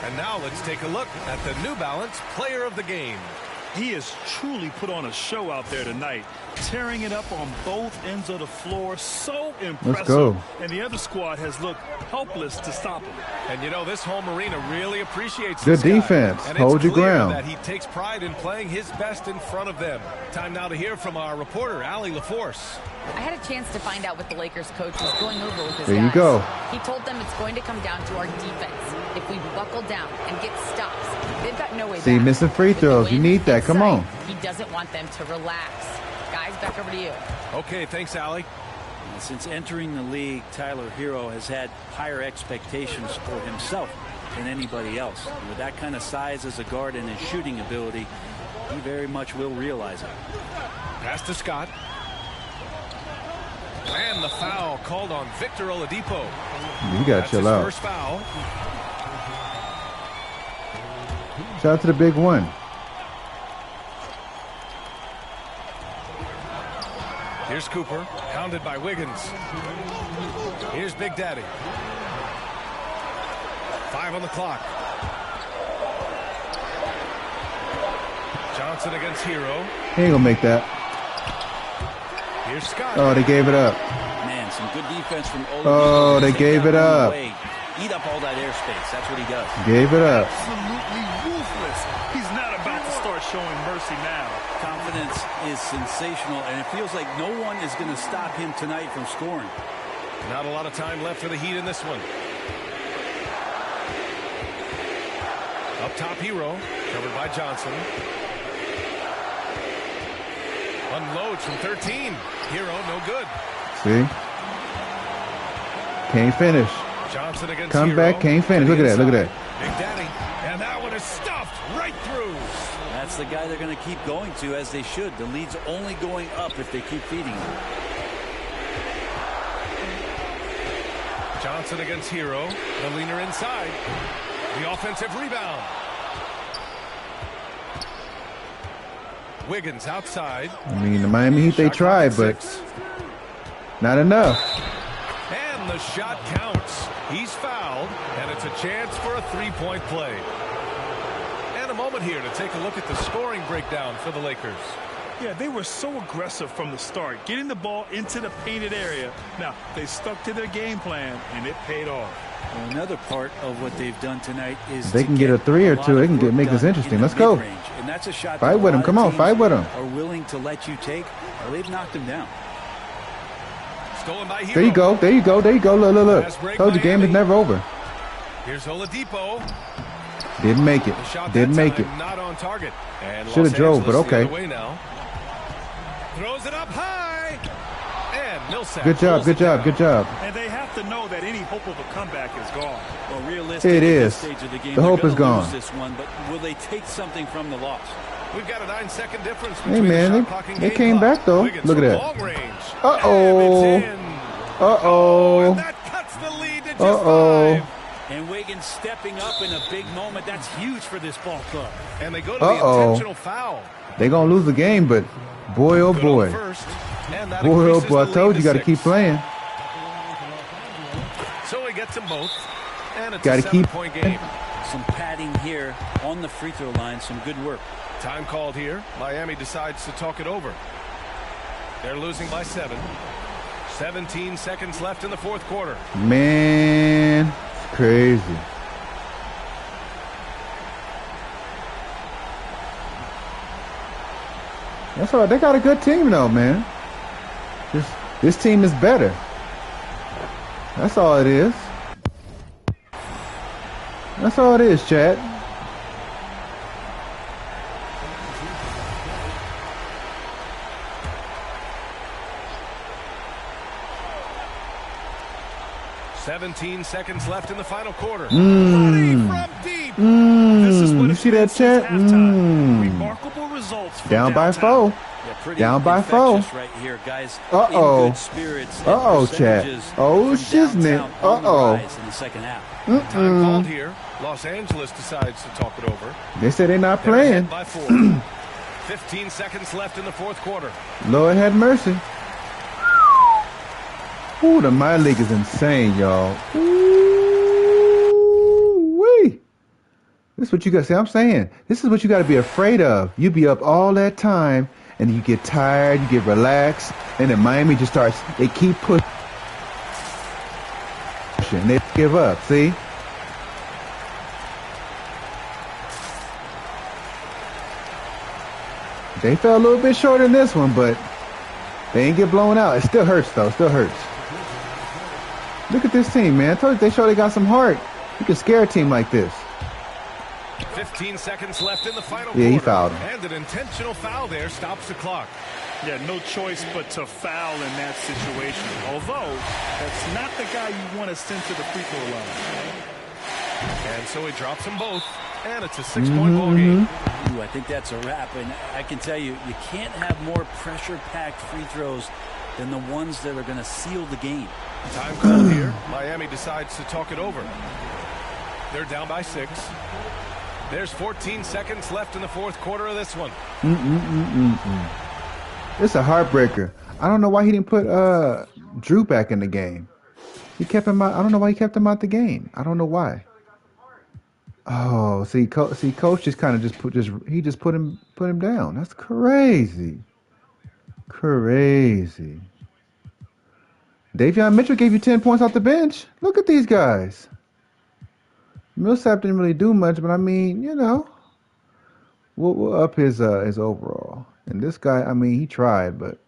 And now let's take a look at the New Balance Player of the Game. He has truly put on a show out there tonight, tearing it up on both ends of the floor. So impressive. Let's go. And the other squad has looked helpless to stop him. And you know, this home arena really appreciates good this guy. defense. And Hold your clear ground. that he takes pride in playing his best in front of them. Time now to hear from our reporter, Allie LaForce. I had a chance to find out what the Lakers coach was going over with his there guys. You go. He told them it's going to come down to our defense. If we buckle down and get stops, they've got no way back. See, missing free throws. You need that. Come on. He doesn't want them to relax. Guys, back over to you. Okay, thanks, Allie. Since entering the league, Tyler Hero has had higher expectations for himself than anybody else. And with that kind of size as a guard and his shooting ability, he very much will realize it. Pass to Scott. And the foul called on Victor Oladipo. You got to chill out. First foul. Shout out to the big one. Here's Cooper, pounded by Wiggins. Here's Big Daddy. 5 on the clock. Johnson against Hero. He ain't gonna make that. Here's Scott. Oh, they gave it up. Man, some good defense from Oladipo. Oh, they gave it up. Eat up all that airspace. That's what he does. Gave it up. Absolutely ruthless. He's not about to start showing mercy now. Confidence is sensational, and it feels like no one is going to stop him tonight from scoring. Not a lot of time left for the Heat in this one. Up top, Hero, covered by Johnson. Unloads from 13. Hero, no good. See? Can't finish. Johnson against Come Hero. back, can't finish. Look at that, look at that. Big Daddy. And that one is stuffed right through. That's the guy they're going to keep going to, as they should. The lead's only going up if they keep feeding him. Johnson against Hero. The leaner inside. The offensive rebound. Wiggins outside. I mean, the Miami Heat, they tried, but not enough. And the shot counts. He's fouled, and it's a chance for a three-point play. And a moment here to take a look at the scoring breakdown for the Lakers. Yeah, they were so aggressive from the start, getting the ball into the painted area. Now, they stuck to their game plan, and it paid off. Well, another part of what they've done tonight is they can get a 3 or 2. They can make this interesting. Let's go. And that's a shot fight with him. Come on, fight with him. Are willing to let you take. Well, they've knocked him down. Stolen by Hero. There you go. There you go. There you go. Look, look, look. Told you, game is never over. Here's Oladipo. Didn't make it. Didn't make it. Not on target. Should have drove, but okay. Throws it up high. And Good job, good job, good job. And they have to know that any hope of a comeback is gone. Well, realistically, it is. Stage of the game, the hope is gone. Lose this one, but will they take something from the loss? We've got a 9-second difference Hey between man, the shot clock and they game came clock. back though. Wiggins Look at from that. long range. Uh-oh. And it's in. Uh-oh. And that cuts the lead to just Uh-oh. 5. And Wiggins stepping up in a big moment. That's huge for this ball club. And they go to the intentional foul. They gonna lose the game, but boy, oh Good boy. on first, and that Boy, oh increases boy, I the told lead you, to got to 6. keep playing. So he gets them both, and it's Gotta a keep 7-point game. Some padding here on the free throw line. Some good work. Time called here. Miami decides to talk it over. They're losing by 7. 17 seconds left in the fourth quarter. Man, it's crazy. That's all right. They got a good team though, man. This team is better. That's all it is. That's all it is, Chad. "17 seconds left in the final quarter." Money from deep. This is what You it's see been that, since Chad? halftime. Remarkable results from Down by downtown. 4. Yeah, Down by 4. right here, guys. Uh-oh. In good spirits and Uh-oh, Chad. percentages Oh, from shiznit. downtown on the Uh-oh. rise in the second half. Time called here. Los Angeles decides to talk it over. They said they're not They're playing. ahead by 4. 15 seconds left in the fourth quarter. Lord have mercy. Ooh, the minor league is insane, y'all. Ooh-wee. This is what you got. See, I'm saying, this is what you got to be afraid of. You be up all that time, and you get tired, you get relaxed, and then Miami just starts. They keep pushing. They give up. See. They fell a little bit short in this one, but they ain't get blown out. It still hurts, though. It still hurts. Look at this team, man. I told you they got some heart. You can scare a team like this. 15 seconds left in the final Yeah, quarter. he fouled him. And an intentional foul there stops the clock. Yeah, no choice but to foul in that situation. Although, that's not the guy you want to send to the free throw line. And so he drops them both. And it's a 6-point ball game. Ooh, I think that's a wrap. And I can tell you, you can't have more pressure-packed free throws than the ones that are going to seal the game. Time called here. Miami decides to talk it over. They're down by 6. There's 14 seconds left in the fourth quarter of this one. It's a heartbreaker. I don't know why he didn't put Drew back in the game. He kept him out. I don't know why he kept him out the game. I don't know why. Oh, see, coach just kind of put him down. That's crazy. Crazy. Davion Mitchell gave you 10 points off the bench. Look at these guys. Millsap didn't really do much, but I mean, you know, we'll up his overall. And this guy, I mean, he tried, but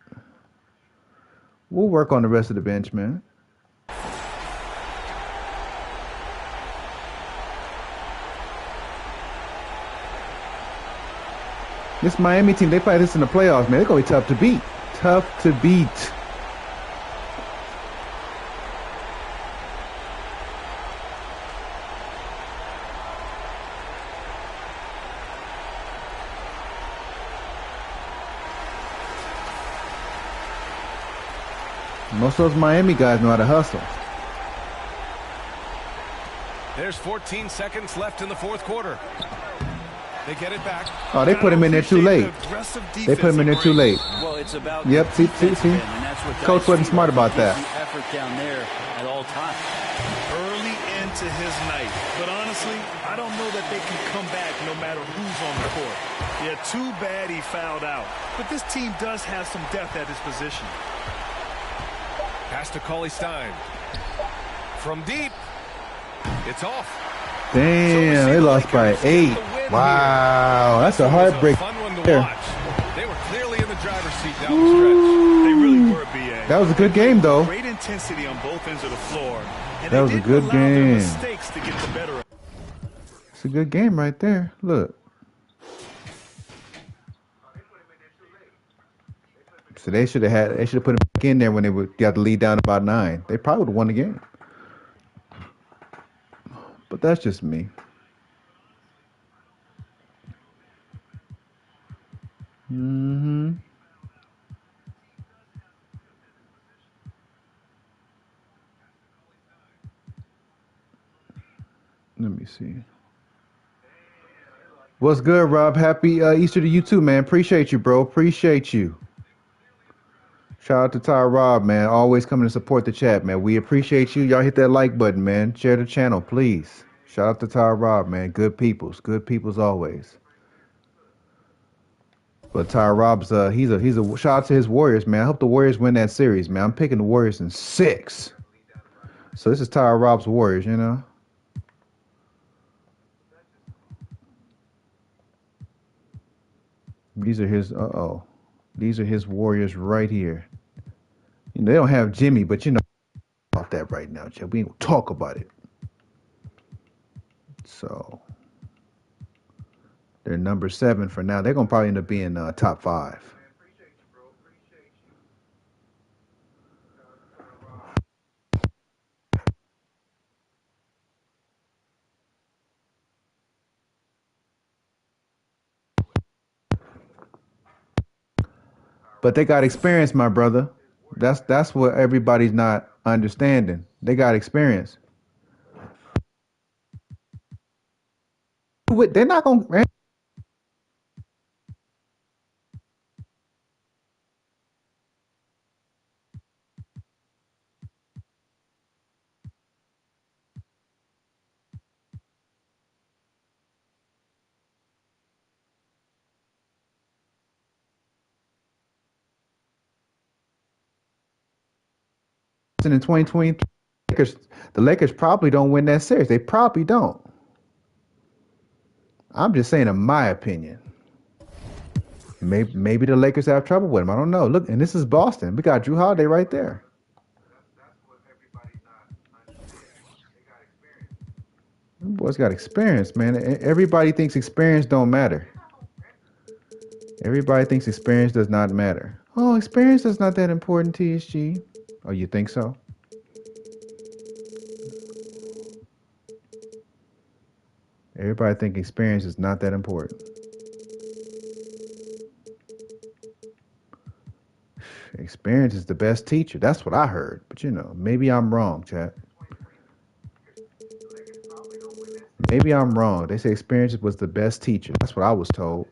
we'll work on the rest of the bench, man. This Miami team, they play this in the playoffs, man. They're going to be tough to beat. Tough to beat. Most of those Miami guys know how to hustle. There's 14 seconds left in the fourth quarter. They get it back. Oh, they put him in there too late. They put him in there too late. Well, it's about yep, see. Coach wasn't smart about that. The effort down there at all times. Early into his night. But honestly, I don't know that they can come back no matter who's on the court. Yeah, too bad he fouled out. But this team does have some depth at his position. Pass to Cauley-Stein. From deep. It's off. Damn, they lost by 8. Wow, that's a heartbreak. Fun one to watch. They were clearly in the driver's seat down the stretch. They really were, BA. That was a good game, though. Great intensity on both ends of the floor. And that was a good game. Mistakes to get the better of. It's a good game right there. Look. So they should have put him back in there when got the lead down about 9. They probably would have won the game. But that's just me. Mm-hmm. Let me see. What's good, Rob? Happy Easter to you too, man. Appreciate you, bro. Appreciate you. Shout out to Ty Rob, man. Always coming to support the chat, man. We appreciate you. Y'all hit that like button, man. Share the channel, please. Shout out to Ty Rob, man. Good peoples. Good peoples always. But Ty Rob's he's a shout out to his Warriors, man. I hope the Warriors win that series, man. I'm picking the Warriors in 6. So this is Ty Rob's Warriors, you know. These are his These are his Warriors right here. You know, they don't have Jimmy, but you know about that right now, Jeff. We ain't gonna talk about it. So they're number 7 for now. They're gonna probably end up being top 5. But they got experience, my brother. That's what everybody's not understanding. They got experience. They're not gonna. In 2023, the Lakers probably don't win that series. They probably don't. I'm just saying, in my opinion. Maybe the Lakers have trouble with him. I don't know. Look, and this is Boston. We got Drew Holiday right there. Them boys got experience, man. Everybody thinks experience don't matter. Everybody thinks experience does not matter. Oh, experience is not that important, TSG. Oh, you think so? Everybody think experience is not that important. Experience is the best teacher. That's what I heard. But you know, maybe I'm wrong, chat. Maybe I'm wrong. They say experience was the best teacher. That's what I was told.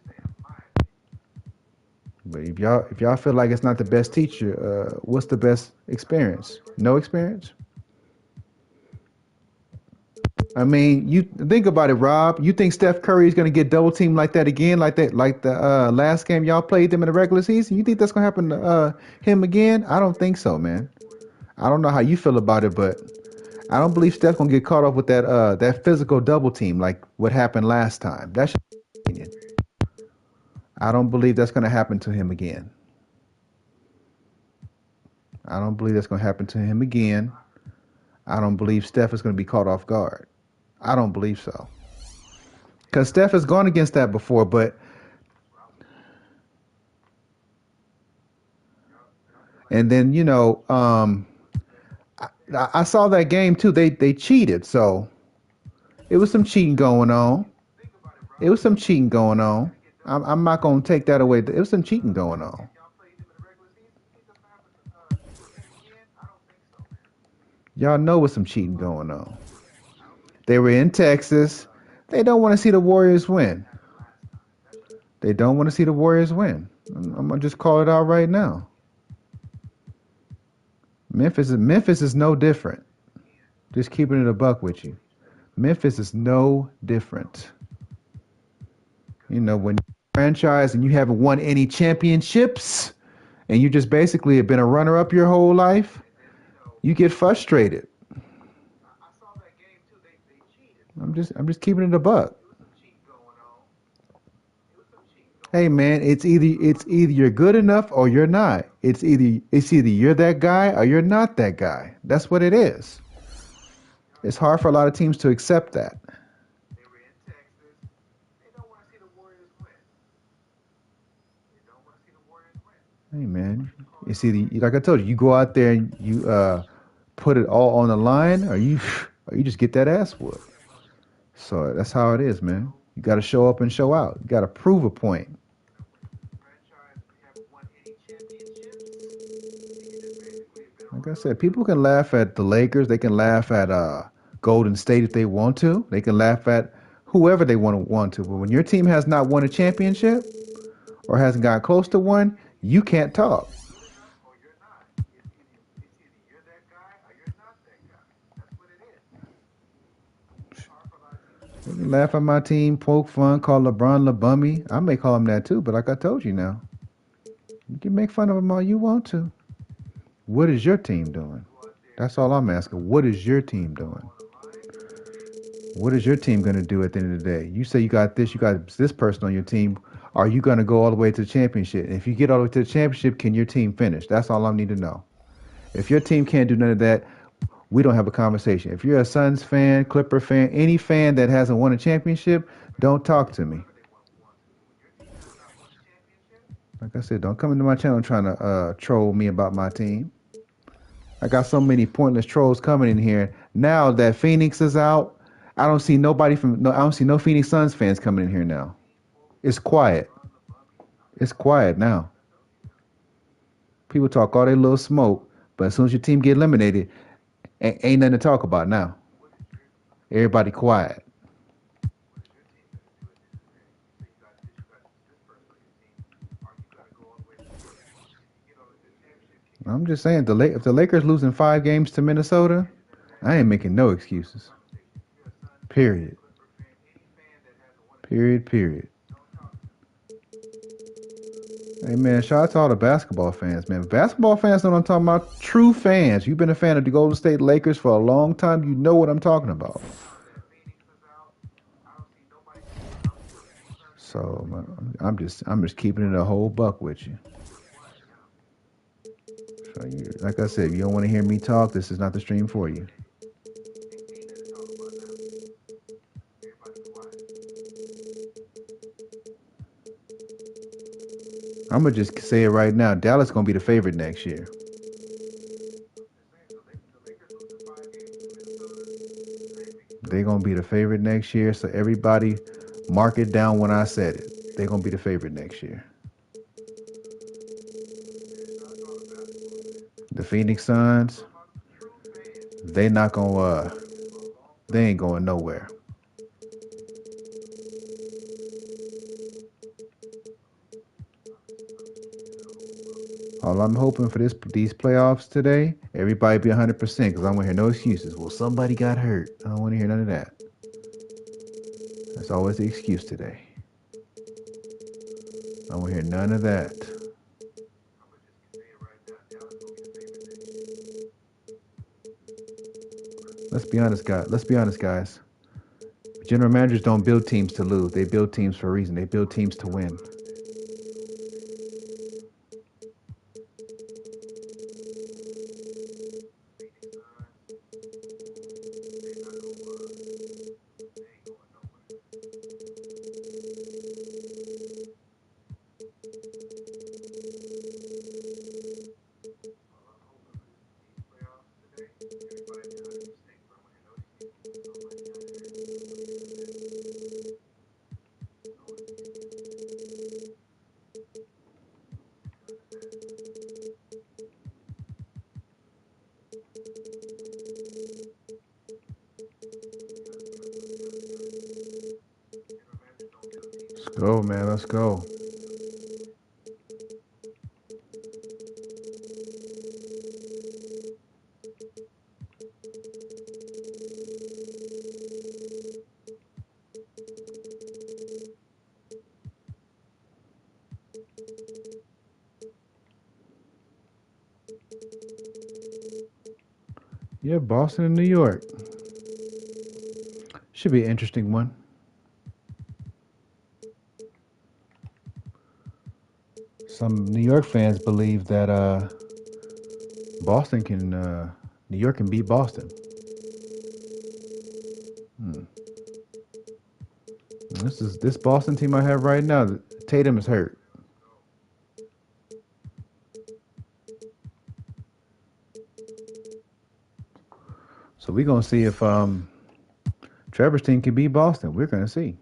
But if y'all feel like it's not the best teacher, what's the best experience? No experience? I mean, you think about it, Rob. You think Steph Curry is going to get double teamed like that again, like the last game y'all played them in the regular season? You think that's going to happen to him again? I don't think so, man. I don't know how you feel about it, but I don't believe Steph's going to get caught up with that physical double team like what happened last time. That's your opinion. I don't believe that's going to happen to him again. I don't believe that's going to happen to him again. I don't believe Steph is going to be caught off guard. I don't believe so. Because Steph has gone against that before, but and then, you know, I saw that game too. They cheated, so it was some cheating going on. I'm not going to take that away. It was some cheating going on. Y'all know what's some cheating going on. They were in Texas. They don't want to see the Warriors win. I'm going to just call it out right now. Memphis is no different. Just keeping it a buck with you. Memphis is no different. You know, when you're a franchise and you haven't won any championships and you just basically have been a runner-up your whole life, you get frustrated. I'm just keeping it a buck. Hey man, it's either you're good enough or you're not. It's either you're that guy or you're not that guy. That's what it is. It's hard for a lot of teams to accept that. Hey man, you see, like I told you, you go out there and you put it all on the line, or you or you just get that ass whooped. So that's how it is, man. You got to show up and show out. You got to prove a point. Like I said, people can laugh at the Lakers. They can laugh at Golden State if they want to. They can laugh at whoever they want to. But when your team has not won a championship or hasn't got close to one, you can't talk. They can laugh at my team, poke fun, call LeBron LeBummy. I may call him that too, but like I told you now, you can make fun of him all you want to. What is your team doing? That's all I'm asking. What is your team doing? What is your team going to do at the end of the day? You say you got this person on your team. Are you going to go all the way to the championship? And if you get all the way to the championship, can your team finish? That's all I need to know. If your team can't do none of that, we don't have a conversation. If you're a Suns fan, Clipper fan, any fan that hasn't won a championship, don't talk to me. Like I said, don't come into my channel trying to troll me about my team. I got so many pointless trolls coming in here. Now that Phoenix is out, I don't see nobody from no. I don't see no Phoenix Suns fans coming in here now. It's quiet. It's quiet now. People talk all their little smoke, but as soon as your team get eliminated, ain't nothing to talk about now. Everybody quiet. I'm just saying, if the Lakers losing 5 games to Minnesota, I ain't making no excuses. Period. Period. Period. Hey man, shout out to all the basketball fans, man. Basketball fans know what I'm talking about. True fans. You've been a fan of the Golden State Lakers for a long time. You know what I'm talking about. So I'm just keeping it a whole buck with you. So like I said, if you don't want to hear me talk, this is not the stream for you. I'm gonna just say it right now. Dallas gonna be the favorite next year. They're gonna be the favorite next year. So everybody, mark it down when I said it. They're gonna be the favorite next year. The Phoenix Suns, they not gonna. They ain't going nowhere. All I'm hoping for these playoffs today, everybody be 100% because I don't want to hear no excuses. Well, somebody got hurt. I don't want to hear none of that. That's always the excuse today. I don't want to hear none of that. Let's be honest, guys. General managers don't build teams to lose. They build teams for a reason. They build teams to win. Let's go, man. Let's go. Yeah, Boston and New York. Should be an interesting one. Some New York fans believe that Boston can, New York can beat Boston. This Boston team I have right now. Tatum is hurt. So we're going to see if Trevor's team can beat Boston. We're going to see.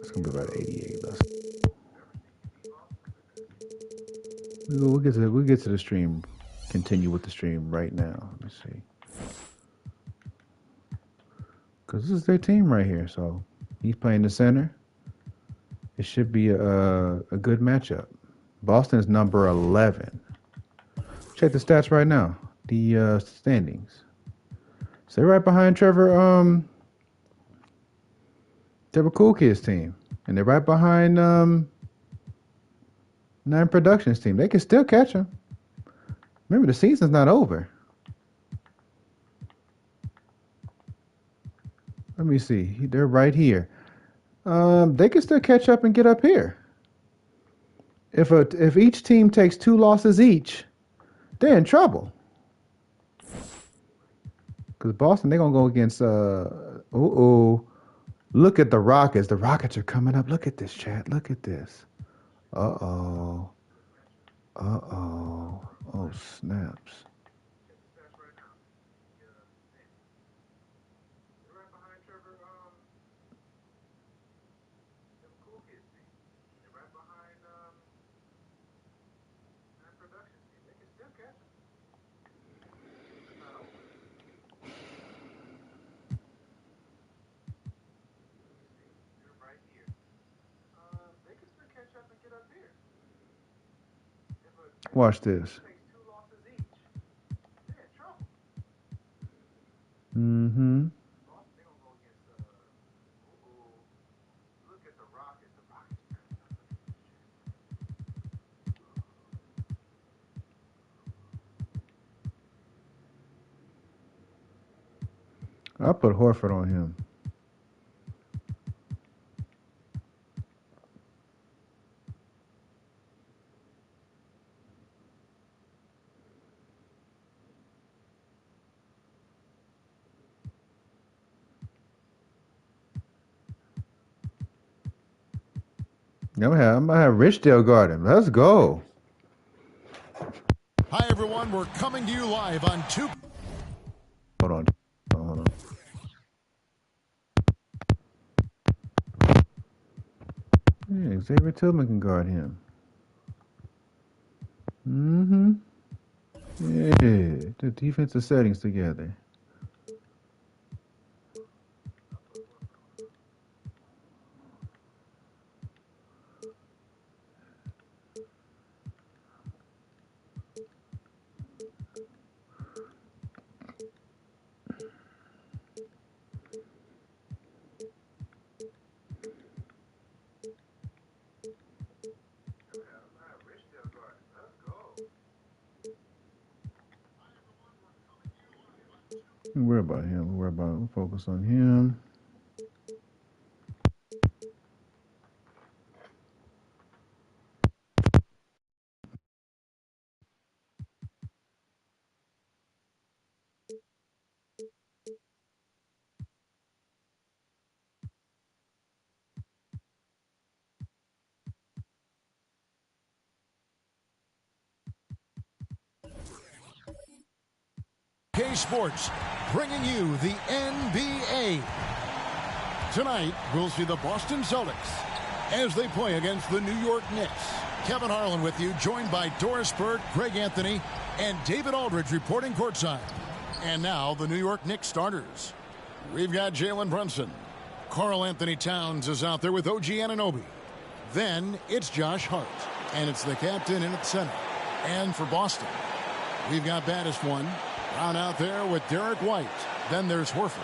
It's going to be about 88. We'll get to the stream. Continue with the stream right now. Let me see. Because this is their team right here. So he's playing the center. It should be a good matchup. Boston is number 11. Check the stats right now. The standings. So they're right behind Trevor Cool Kids team. And they're right behind Nine Productions team. They can still catch them. Remember, the season's not over. Let me see. They're right here. They can still catch up and get up here. If each team takes 2 losses each, they're in trouble. Because Boston, they're going to go against, look at the Rockets. The Rockets are coming up. Look at this, chat. Look at this. Uh-oh. Uh-oh. Oh, snaps. Watch this. Mm-hmm. I'll put Horford on him. I'm gonna have Richdale guard him. Let's go. Hi everyone, we're coming to you live on two. Hold on. Yeah, Xavier Tillman can guard him. Mm-hmm. Yeah, the defensive settings together. Don't worry about him. We'll focus on him. K Sports, bringing you the NBA. Tonight, we'll see the Boston Celtics as they play against the New York Knicks. Kevin Harlan with you, joined by Doris Burke, Greg Anthony, and David Aldridge reporting courtside. And now, the New York Knicks starters. We've got Jalen Brunson. Karl Anthony Towns is out there with OG Anunoby. Then, it's Josh Hart, and it's the captain in at center. And for Boston, we've got baddest one. Brown out there with Derek White. Then there's Horford.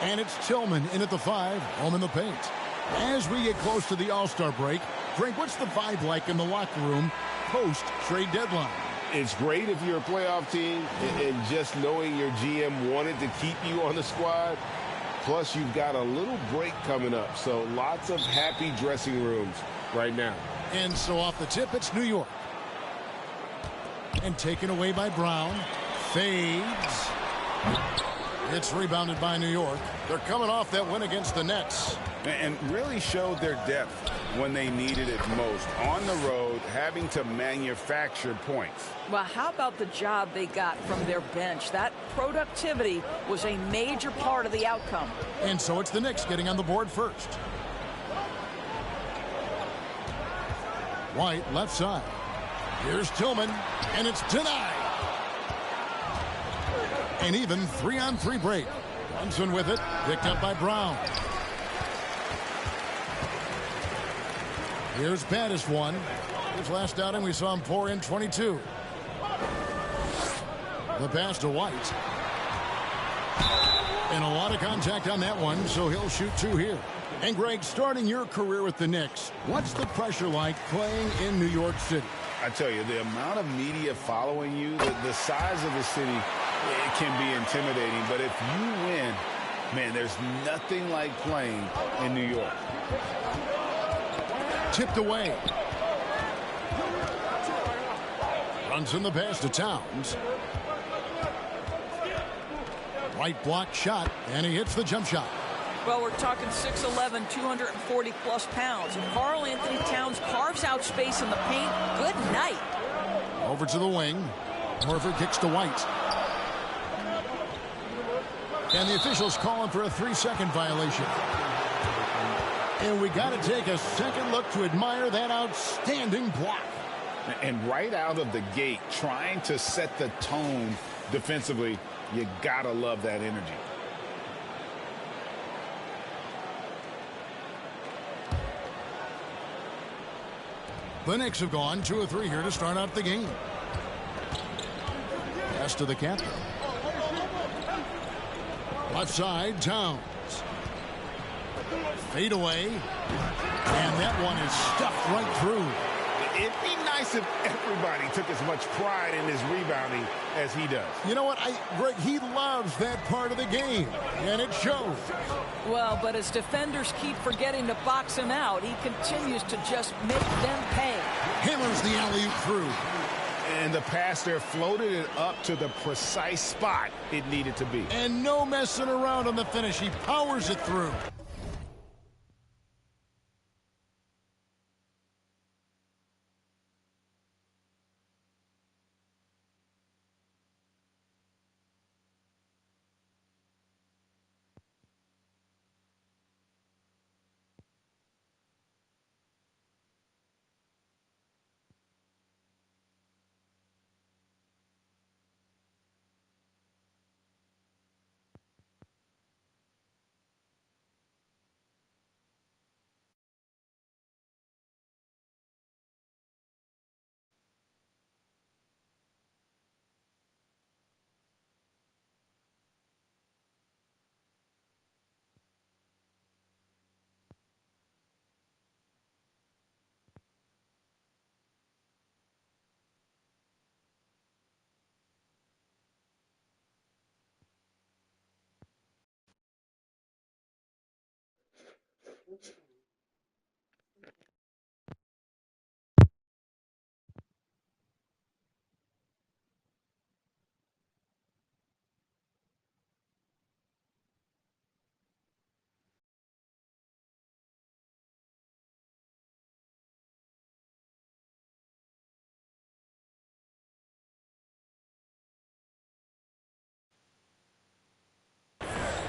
And it's Tillman in at the 5, home in the paint. As we get close to the All-Star break, Frank, what's the vibe like in the locker room post-trade deadline? It's great if you're a playoff team and just knowing your GM wanted to keep you on the squad. Plus, you've got a little break coming up, so lots of happy dressing rooms right now. And so off the tip, it's New York. And taken away by Brown. Fades. It's rebounded by New York. They're coming off that win against the Nets. And really showed their depth when they needed it most. On the road, having to manufacture points. Well, how about the job they got from their bench? That productivity was a major part of the outcome. And so it's the Knicks getting on the board first. White, left side. Here's Tillman, and it's denied. An even 3-on-3 break. Brunson with it, picked up by Brown. Here's Battis one. His last outing, we saw him pour in 22. The pass to White. And a lot of contact on that one, so he'll shoot 2 here. And Greg, starting your career with the Knicks, what's the pressure like playing in New York City? I tell you, the amount of media following you, the size of the city, it can be intimidating. But if you win, man, there's nothing like playing in New York. Tipped away. Runs in the pass to Towns. Right block shot, and he hits the jump shot. Well, we're talking 6'11", 240-plus pounds. And Karl Anthony Towns carves out space in the paint. Good night. Over to the wing. Horford kicks to White. And the officials calling for a 3-second violation. And we got to take a second look to admire that outstanding block. And right out of the gate, trying to set the tone defensively, you got to love that energy. The Knicks have gone 2 of 3 here to start out the game. Pass to the captain. Left side, Towns. Fade away. And that one is stuffed right through. It'd be nice if everybody took as much pride in his rebounding as he does. You know what, Greg, he loves that part of the game, and it shows. Well, but as defenders keep forgetting to box him out, he continues to just make them pay. Hammers the alley-oop through. And the pass there floated it up to the precise spot it needed to be. And no messing around on the finish. He powers it through.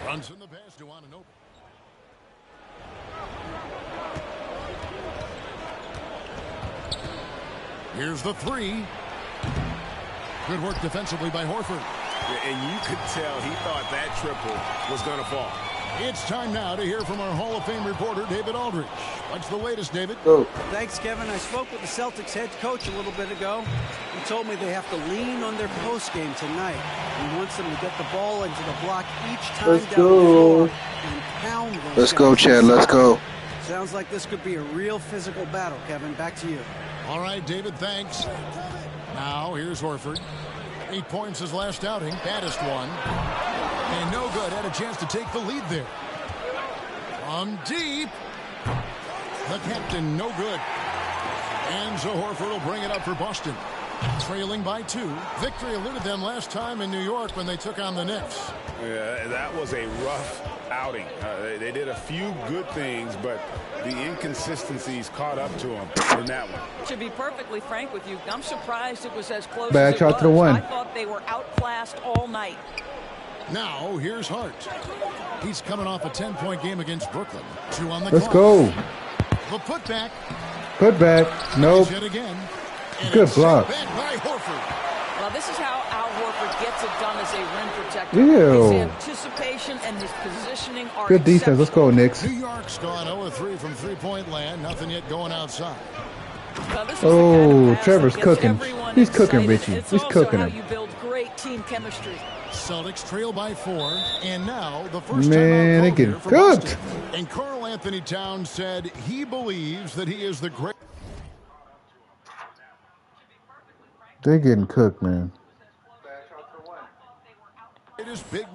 Runs in the pass to Anunoby. Here's the 3. Good work defensively by Horford. And you could tell he thought that triple was going to fall. It's time now to hear from our Hall of Fame reporter, David Aldridge. What's the latest, David? Thanks, Kevin. I spoke with the Celtics head coach a little bit ago. He told me they have to lean on their post game tonight. He wants them to get the ball into the block each time down the floor and pound those Let's go, guys. Chad. Let's go. Sounds like this could be a real physical battle, Kevin. Back to you. All right, David, thanks. Now, here's Horford. 8 points his last outing. Baddest one. And no good. Had a chance to take the lead there. From deep. The captain, no good. And so Horford will bring it up for Boston. Trailing by 2. Victory eluded them last time in New York when they took on the Knicks. Yeah, that was a rough outing. They did a few good things, but the inconsistencies caught up to them in that one. To be perfectly frank with you, I'm surprised it was as close Back as it out was. to the one. I thought they were outclassed all night. Now, here's Hart. He's coming off a 10-point game against Brooklyn. 2 on the Let's clock. go. The putback. Putback. Nope. Yet again. And Good it's block. sent back by Horford. Well, this is how Al Horford gets it done as a rim protector. Ew. His anticipation and his positioning are Good defense. Let's go, Knicks. New York's gone 0-3 from three-point land. Nothing yet going outside. Well, this is Oh, the kind of pass Trevor's that gets cooking. everyone He's cooking, excited. Richie. It's He's also cooking how him. you build great team chemistry. Celtics trail by 4, and now the first Man, time they out getting here for cooked. Boston. And Karl Anthony Towns said he believes that he is the great. They getting cooked, man. Big man.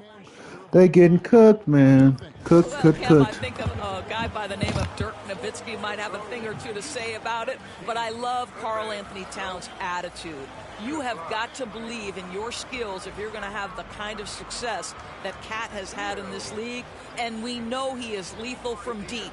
They getting cooked, man. Cooked, Well, cooked, Kev, I cooked. think a guy by the name of Dirk Nowitzki might have a thing or two to say about it, but I love Karl Anthony Towns' attitude. You have got to believe in your skills if you're going to have the kind of success that Cat has had in this league, and we know he is lethal from deep.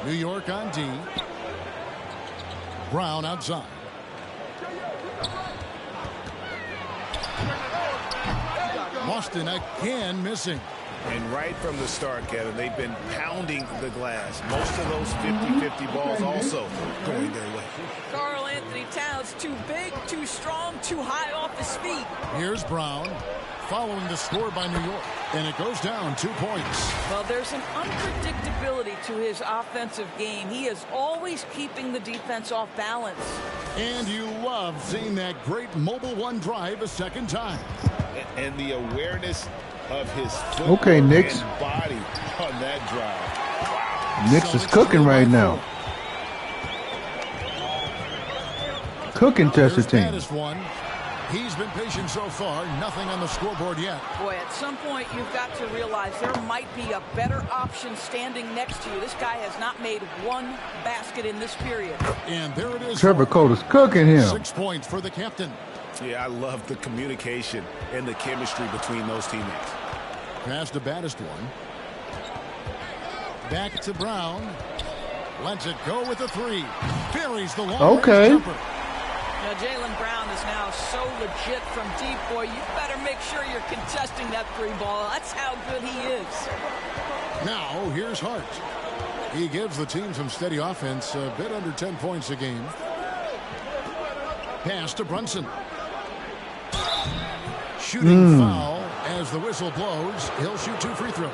New York on D. Brown outside. Boston again missing. And right from the start, Kevin, they've been pounding the glass. Most of those 50-50 balls also going their way. Karl Anthony Towns, too big, too strong, too high off his feet. Here's Brown following the score by New York. And it goes down 2 points. Well, there's an unpredictability to his offensive game. He is always keeping the defense off balance. And you love seeing that great mobile one drive a second time. And the awareness of his Okay, Knicks. and body on that drive. Wow. Knicks is cooking right now. Cooking Chester Here's team. baddest one. He's been patient so far. Nothing on the scoreboard yet. Boy, at some point, you've got to realize there might be a better option standing next to you. This guy has not made one basket in this period. And there it is. Trevor Cole is cooking him. 6 points for the captain. Yeah, I love the communication and the chemistry between those teammates. Pass the baddest one. Back to Brown. Lets it go with a 3. Buries the long Okay. range jumper. Now, Jaylen Brown is now so legit from deep, boy. You better make sure you're contesting that 3 ball. That's how good he is. Now, here's Hart. He gives the team some steady offense, a bit under 10 points a game. Pass to Brunson. Shooting foul as the whistle blows. He'll shoot 2 free throws.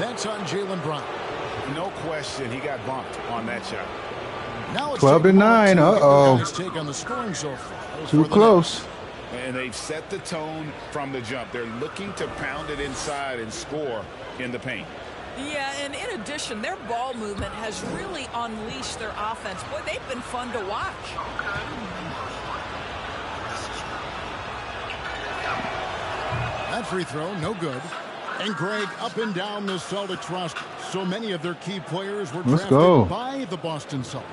That's on Jaylen Brown. No question, he got bumped on that shot. Now it's 12-9. Uh-oh. Take on the scoring so far. Too close. And they've set the tone from the jump. They're looking to pound it inside and score in the paint. Yeah, and in addition, their ball movement has really unleashed their offense. Boy, they've been fun to watch. That free throw, no good. And Greg, up and down the Celtics roster, so many of their key players were drafted by the Boston Celtics.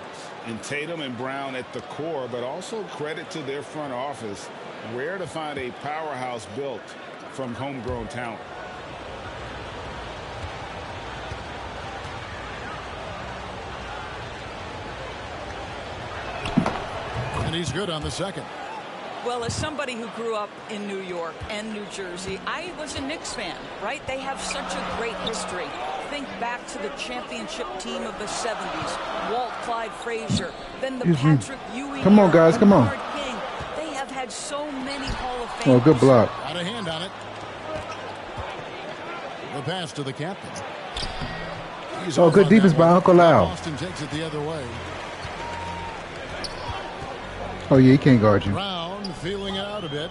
And Tatum and Brown at the core, but also credit to their front office. Rare to find a powerhouse built from homegrown talent. And he's good on the second. Well, as somebody who grew up in New York and New Jersey, I was a Knicks fan, right? They have such a great history. Think back to the championship team of the 70s. Walt Clyde Frazier, then the Patrick Ewing. Come on, guys, come on. King. They have had so many Hall of Famers. Oh, good block. Got a hand on it. The pass to the captain. Oh, good defense by Uncle Lau. Boston takes it the other way. Oh, yeah, he can't guard you. Brown feeling it out a bit.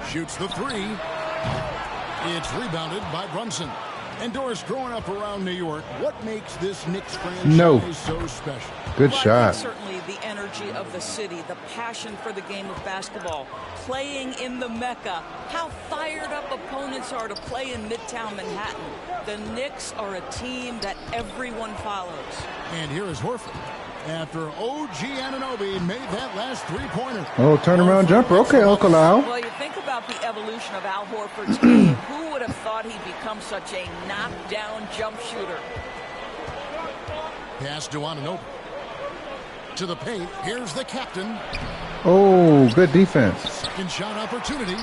Shoots the three. It's rebounded by Brunson. And Doris, growing up around New York, what makes this Knicks franchise so special? Good shot. Certainly the energy of the city, the passion for the game of basketball, playing in the Mecca, how fired up opponents are to play in Midtown Manhattan. The Knicks are a team that everyone follows. And here is Horford. After OG Anunoby made that last three-pointer. Oh, turnaround jumper. Okay, Uncle Lau. Well, you think about the evolution of Al Horford's game. Who would have thought he'd become such a knockdown jump shooter? Pass to Anunoby. To the paint. Here's the captain. Oh, good defense. Second shot opportunity.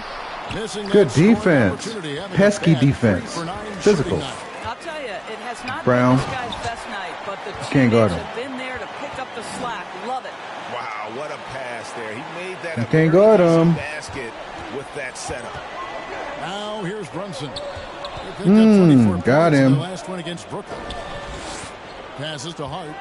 Missing good defense. Pesky defense. Physical. I'll tell you, it has not Brown. been this guy's best night, but the Can't guard him. have been there to pick up the slack. Love it. Wow, what a pass there. He made that You can't guard him. basket with that setup. Now here's Brunson. Got him. The last one against Brooklyn. Passes to Hart.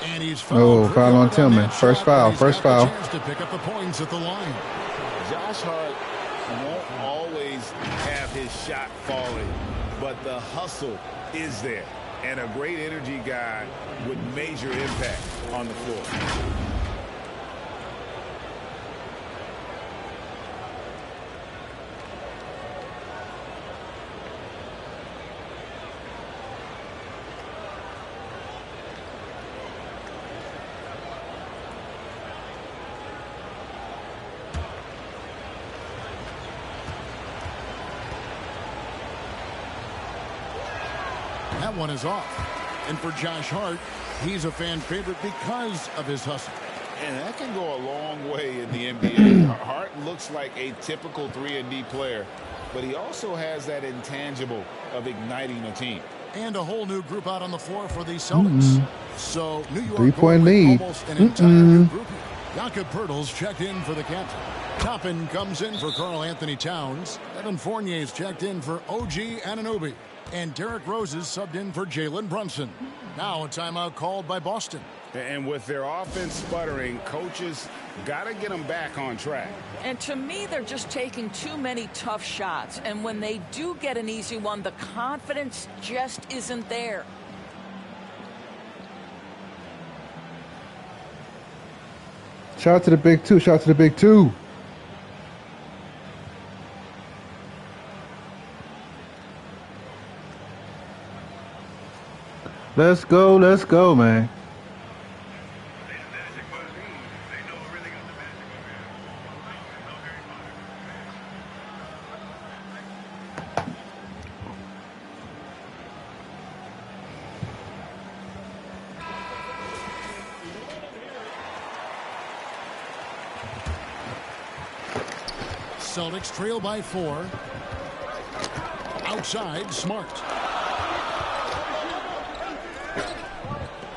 And he's foul on Tillman. First foul. First foul. To pick up the points at the line. Josh Hart won't always have his shot falling, but the hustle is there. And a great energy guy with major impact on the floor. That one is off. And for Josh Hart, he's a fan favorite because of his hustle. And that can go a long way in the NBA. Hart looks like a typical 3-and-D player, but he also has that intangible of igniting a team. And a whole new group out on the floor for the Celtics. So New York 3-point lead. Almost an entire new group here. Jakob Poeltl's checked in for the captain. Toppin comes in for Karl Anthony Towns. Evan Fournier's checked in for OG Anunoby. And Derrick Rose is subbed in for Jalen Brunson. Now a timeout called by Boston. And with their offense sputtering, coaches got to get them back on track. And to me, they're just taking too many tough shots. And when they do get an easy one, the confidence just isn't there. Shout out to the big two. Shout out to the big two. Let's go, man. Celtics trail by 4. Outside, Smart.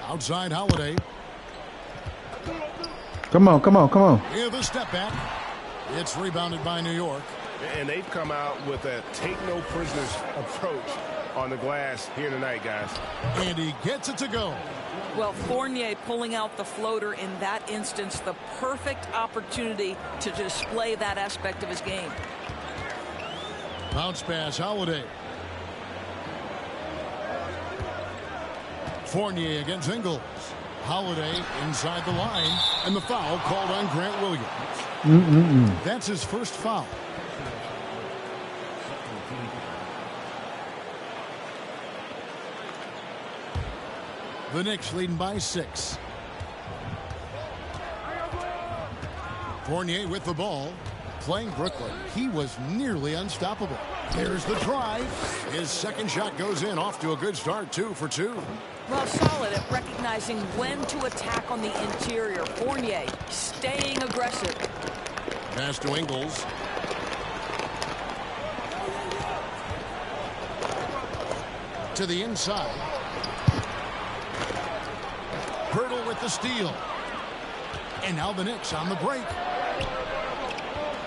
Outside, Holiday. Come on. Yeah, the step back. It's rebounded by New York. And they've come out with a take-no-prisoners approach on the glass here tonight, guys. And he gets it to go. Well, Fournier pulling out the floater in that instance, the perfect opportunity to display that aspect of his game. Bounce pass, Holiday. Fournier against Ingles. Holiday inside the line, and the foul called on Grant Williams. That's his first foul. The Knicks leading by 6. Fournier with the ball. Playing Brooklyn. He was nearly unstoppable. There's the drive. His second shot goes in, off to a good start. 2 for 2. Well, solid at recognizing when to attack on the interior. Fournier staying aggressive. Pass to Ingles. To the inside. Hurdle with the steal. And now the Knicks on the break.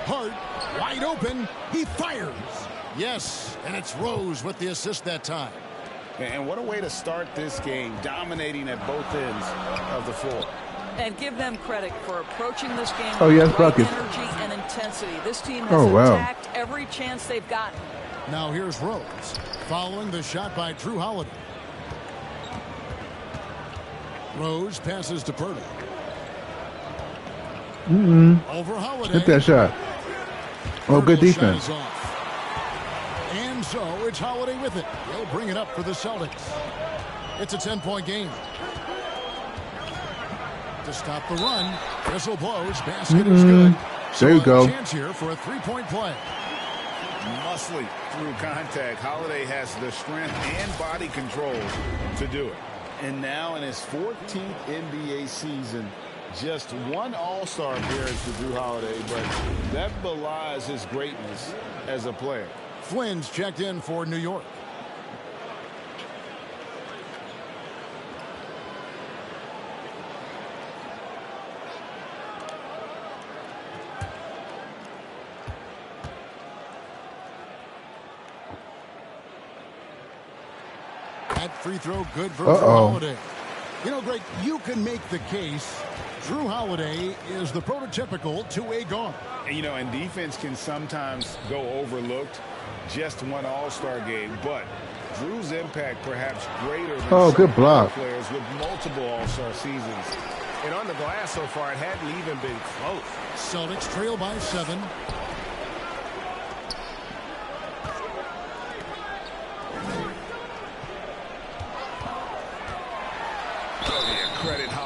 Hart, wide open. He fires. Yes, and it's Rose with the assist that time. And what a way to start this game, dominating at both ends of the floor. And give them credit for approaching this game yes, with great buckets. energy and intensity. This team has attacked every chance they've gotten. Now here's Rose, following the shot by Drew Holiday. Rose passes to Purtle. Over Holiday. Hit that shot. Oh, good defense. And so it's Holiday with it. He'll bring it up for the Celtics. It's a 10-point game. To stop the run, whistle blows. Basket is good. There you go. Chance here for a 3-point play. Muscly through contact. Holiday has the strength and body control to do it. And now in his 14th NBA season, just one All-Star appearance for Drew Holiday, but that belies his greatness as a player. Flynn's checked in for New York. That free throw good for Drew Holiday. You know, Greg, you can make the case Drew Holiday is the prototypical two-way guard. And, you know, and defense can sometimes go overlooked. Just one All-Star game, but Drew's impact perhaps greater than good block. Players with multiple All-Star seasons. And on the glass so far, it hadn't even been close. Celtics trail by 7.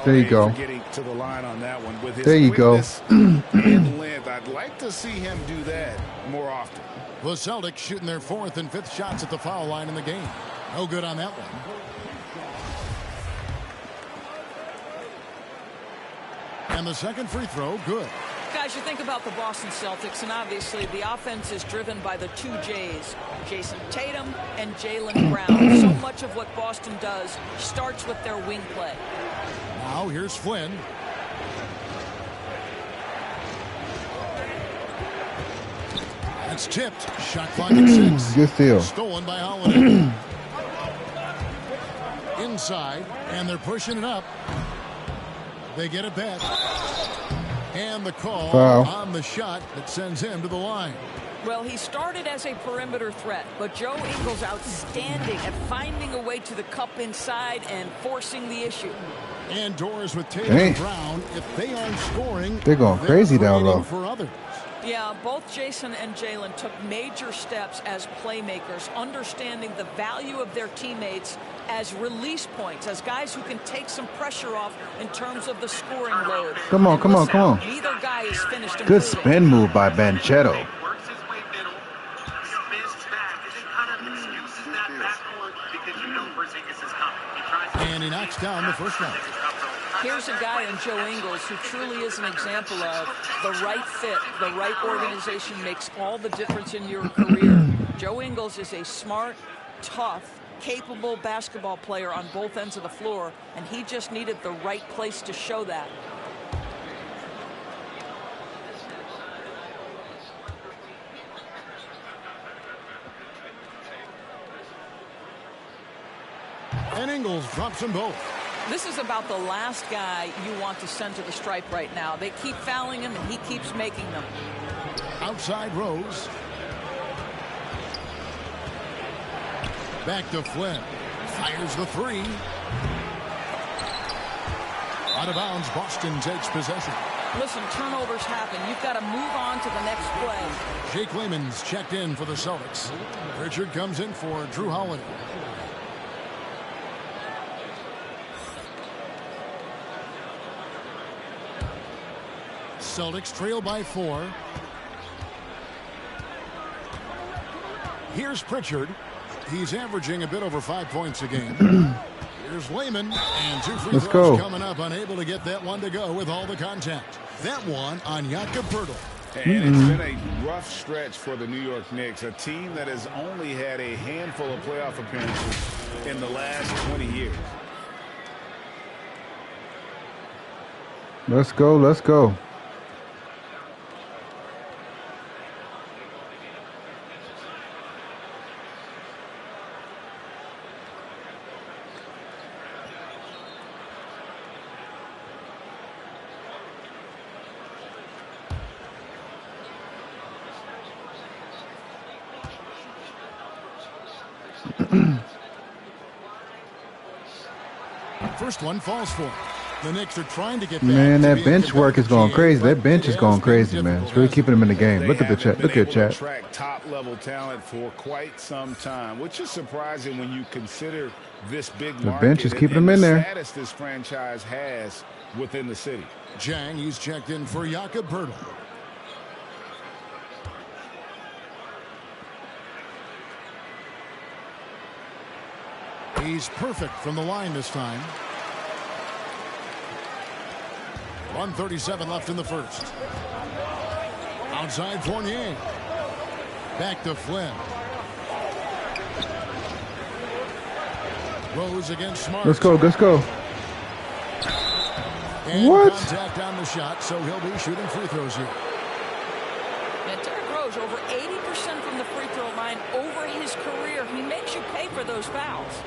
There you go. Getting to the line on that one with his there you go. and length. I'd like to see him do that more often. The Celtics shooting their 4th and 5th shots at the foul line in the game. No good on that one. And the second free throw, good. Guys, you think about the Boston Celtics, and obviously the offense is driven by the two J's, Jason Tatum and Jaylen Brown. So much of what Boston does starts with their wing play. Now here's Flynn. That's tipped. Shot clock at 6. Good steal. Stolen by Holiday. Inside, and they're pushing it up. They get it back. And the call on the shot that sends him to the line. Well, he started as a perimeter threat, but Joe Ingles outstanding at finding a way to the cup inside and forcing the issue. And doors with Tatum and Brown. If they aren't scoring, they're going crazy down low. For others. Yeah, both Jason and Jaylen took major steps as playmakers, understanding the value of their teammates as release points, as guys who can take some pressure off in terms of the scoring load. Come on, come on, come on. Neither guy is finished. Good spin move by Banchero. And he knocks down the first one. Here's a guy in Joe Ingles who truly is an example of the right fit, the right organization makes all the difference in your career. Joe Ingles is a smart, tough, capable basketball player on both ends of the floor, and he just needed the right place to show that. And Ingles drops them both. This is about the last guy you want to send to the stripe right now. They keep fouling him, and he keeps making them. Outside Rose. Back to Flynn. Fires the three. Out of bounds, Boston takes possession. Listen, turnovers happen. You've got to move on to the next play. Jake Lehman's checked in for the Celtics. Richard comes in for Drew Holiday. Celtics trail by 4. Here's Pritchard. He's averaging a bit over 5 points a game. Here's Lehman, and 2 free throws coming up, unable to get that one to go with all the contact. That one on Jakob Poeltl. And it's been a rough stretch for the New York Knicks, a team that has only had a handful of playoff appearances in the last 20 years. Let's go, let's go. First one falls for him. The Knicks are trying to get back. Man, that bench work is going crazy. That bench is going crazy, man. It's really keeping them in the game. Look at the chat. Look at chat. Track top-level talent for quite some time, which is surprising when you consider this big market. The bench is keeping them in there. Status this franchise has within the city. Jang, he's checked in for Jakob Poeltl. He's perfect from the line this time. 1:37 left in the first. Outside Fournier. Back to Flynn. Rose against Smart. Let's go, let's go. And what? Contact on the shot, so he'll be shooting free throws here. And Derrick Rose, over 80% from the free throw line over his career. He makes you pay for those fouls.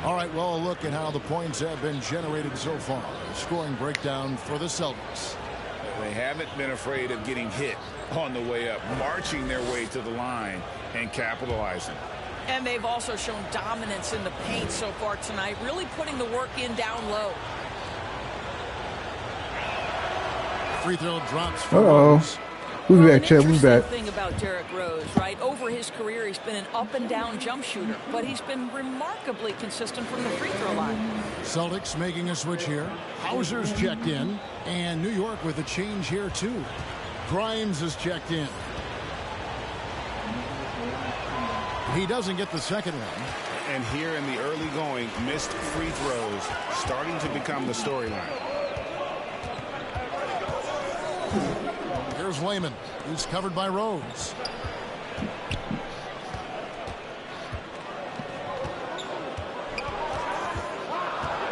All right, well, a look at how the points have been generated so far. Scoring breakdown for the Celtics. They haven't been afraid of getting hit on the way up, marching their way to the line and capitalizing. And they've also shown dominance in the paint so far tonight, really putting the work in down low. Free throw drops for Uh-oh. Rose. We'll be back, Chet. We'll be back. Thing about Derrick Rose, right? Over his career, he's been an up and down jump shooter, but he's been remarkably consistent from the free throw line. Celtics making a switch here. Hauser's checked in, and New York with a change here too. Grimes is checked in. He doesn't get the second one. And here in the early going, missed free throws starting to become the storyline. Here's Lehman. He's covered by Rose.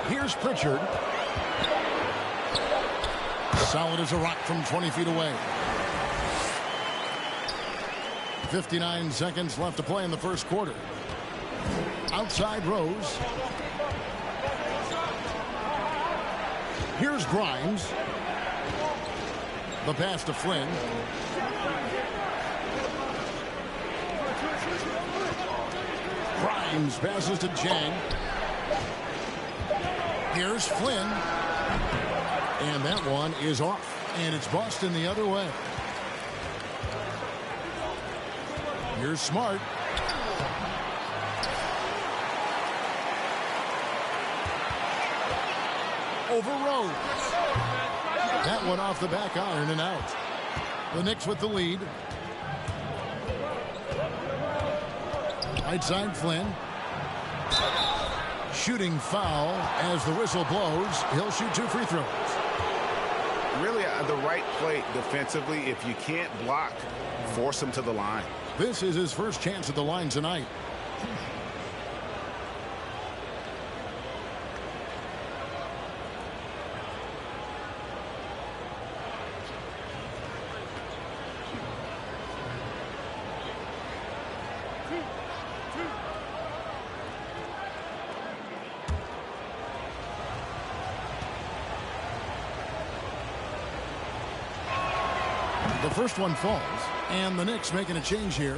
Here's Pritchard. Solid as a rock from 20 feet away. 59 seconds left to play in the first quarter. Outside Rose. Here's Grimes. The pass to Flynn. Grimes passes to Jang. Here's Flynn. And that one is off. And it's Boston the other way. Here's Smart. Over Rose. That one off the back iron and out. The Knicks with the lead. Right side Flynn. Shooting foul as the whistle blows. He'll shoot 2 free throws. Really the right play defensively. If you can't block, force him to the line. This is his first chance at the line tonight. The first one falls, and the Knicks making a change here.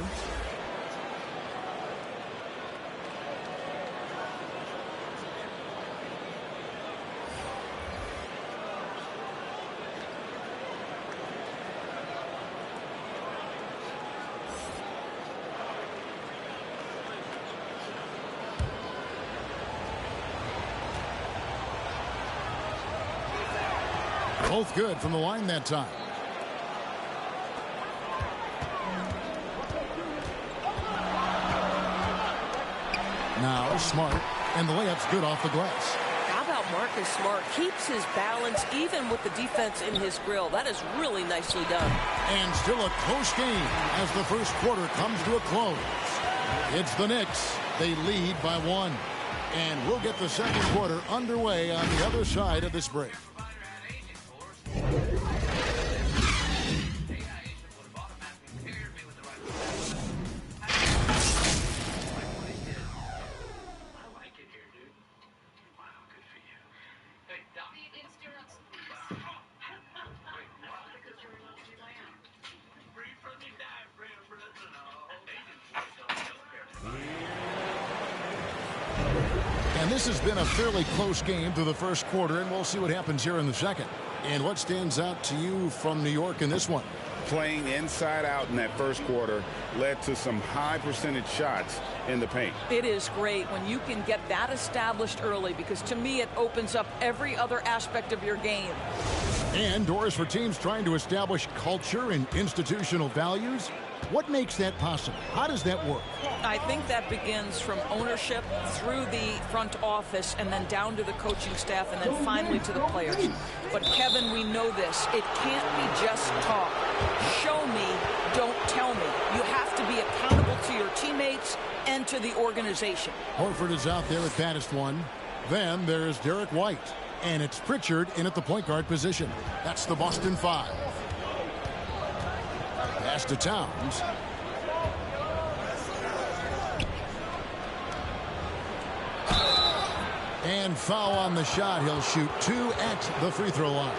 Both good from the line that time. Now Smart, and the layup's good off the glass. How about Marcus Smart? Keeps his balance even with the defense in his grill. That is really nicely done. And still a close game as the first quarter comes to a close. It's the Knicks. They lead by 1. And we'll get the second quarter underway on the other side of this break. And this has been a fairly close game through the first quarter, and we'll see what happens here in the second. And what stands out to you from New York in this one? Playing inside out in that first quarter led to some high percentage shots in the paint. It is great when you can get that established early, because to me it opens up every other aspect of your game. And doors for teams trying to establish culture and institutional values. What makes that possible? How does that work? I think that begins from ownership through the front office and then down to the coaching staff and then finally to the players. But Kevin, we know this. It can't be just talk. Show me, don't tell me. You have to be accountable to your teammates and to the organization. Horford is out there at baddest one. Then there's Derek White. And it's Pritchard in at the point guard position. That's the Boston 5. Pass to Towns. And foul on the shot. He'll shoot 2 at the free throw line.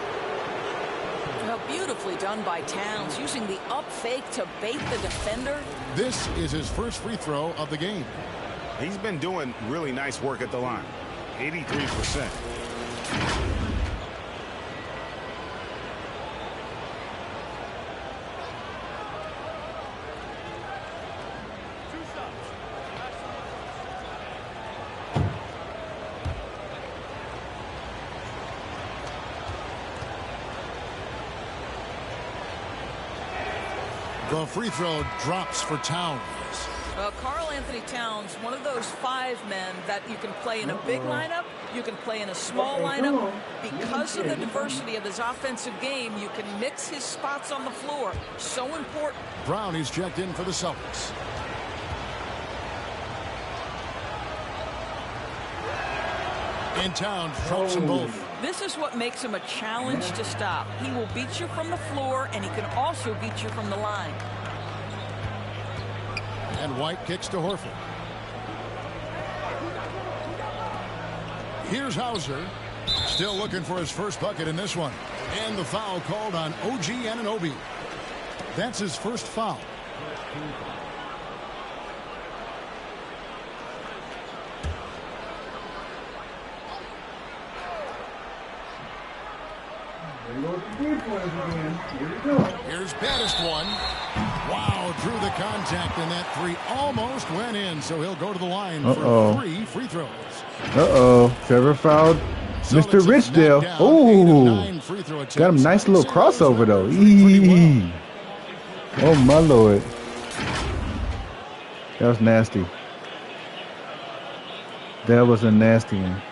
Well, beautifully done by Towns, using the up fake to bait the defender. This is his first free throw of the game. He's been doing really nice work at the line. 83%. The free throw drops for Towns. Karl Anthony Towns, one of those 5 men that you can play in a big lineup, you can play in a small lineup. Because of the diversity of his offensive game, you can mix his spots on the floor. So important. Brown is checked in for the Celtics. And Towns trumps them both. This is what makes him a challenge to stop. He will beat you from the floor, and he can also beat you from the line. And White kicks to Horford. Here's Hauser. Still looking for his first bucket in this one. And the foul called on OG Anunoby. That's his first foul. Here's baddest one. Wow, drew the contact, and that 3 almost went in, so he'll go to the line for 3 free throws. Trevor fouled Mr. Richdale. Oh, got him a nice little crossover, though. Eee. Oh, my Lord. That was nasty. That was a nasty one.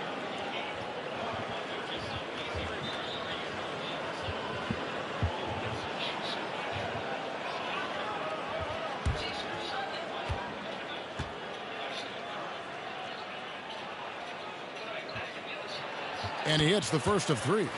And he hits the first of 3.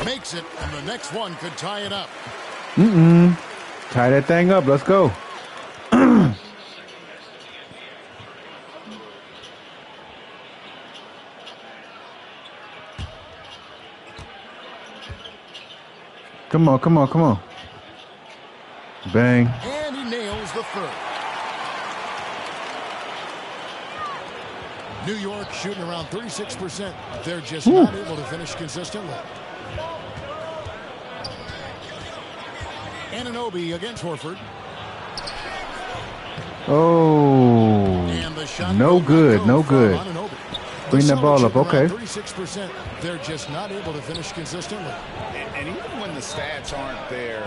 Makes it, and the next one could tie it up. Tie that thing up. Let's go. Come on, come on, come on. Bang. And he nails the third. New York shooting around 36%. They're just not able to finish consistently. Anunoby against Horford. Oh, no good, no good. Bring that ball up, okay. 36%. They're just not able to finish consistently. And even when the stats aren't there,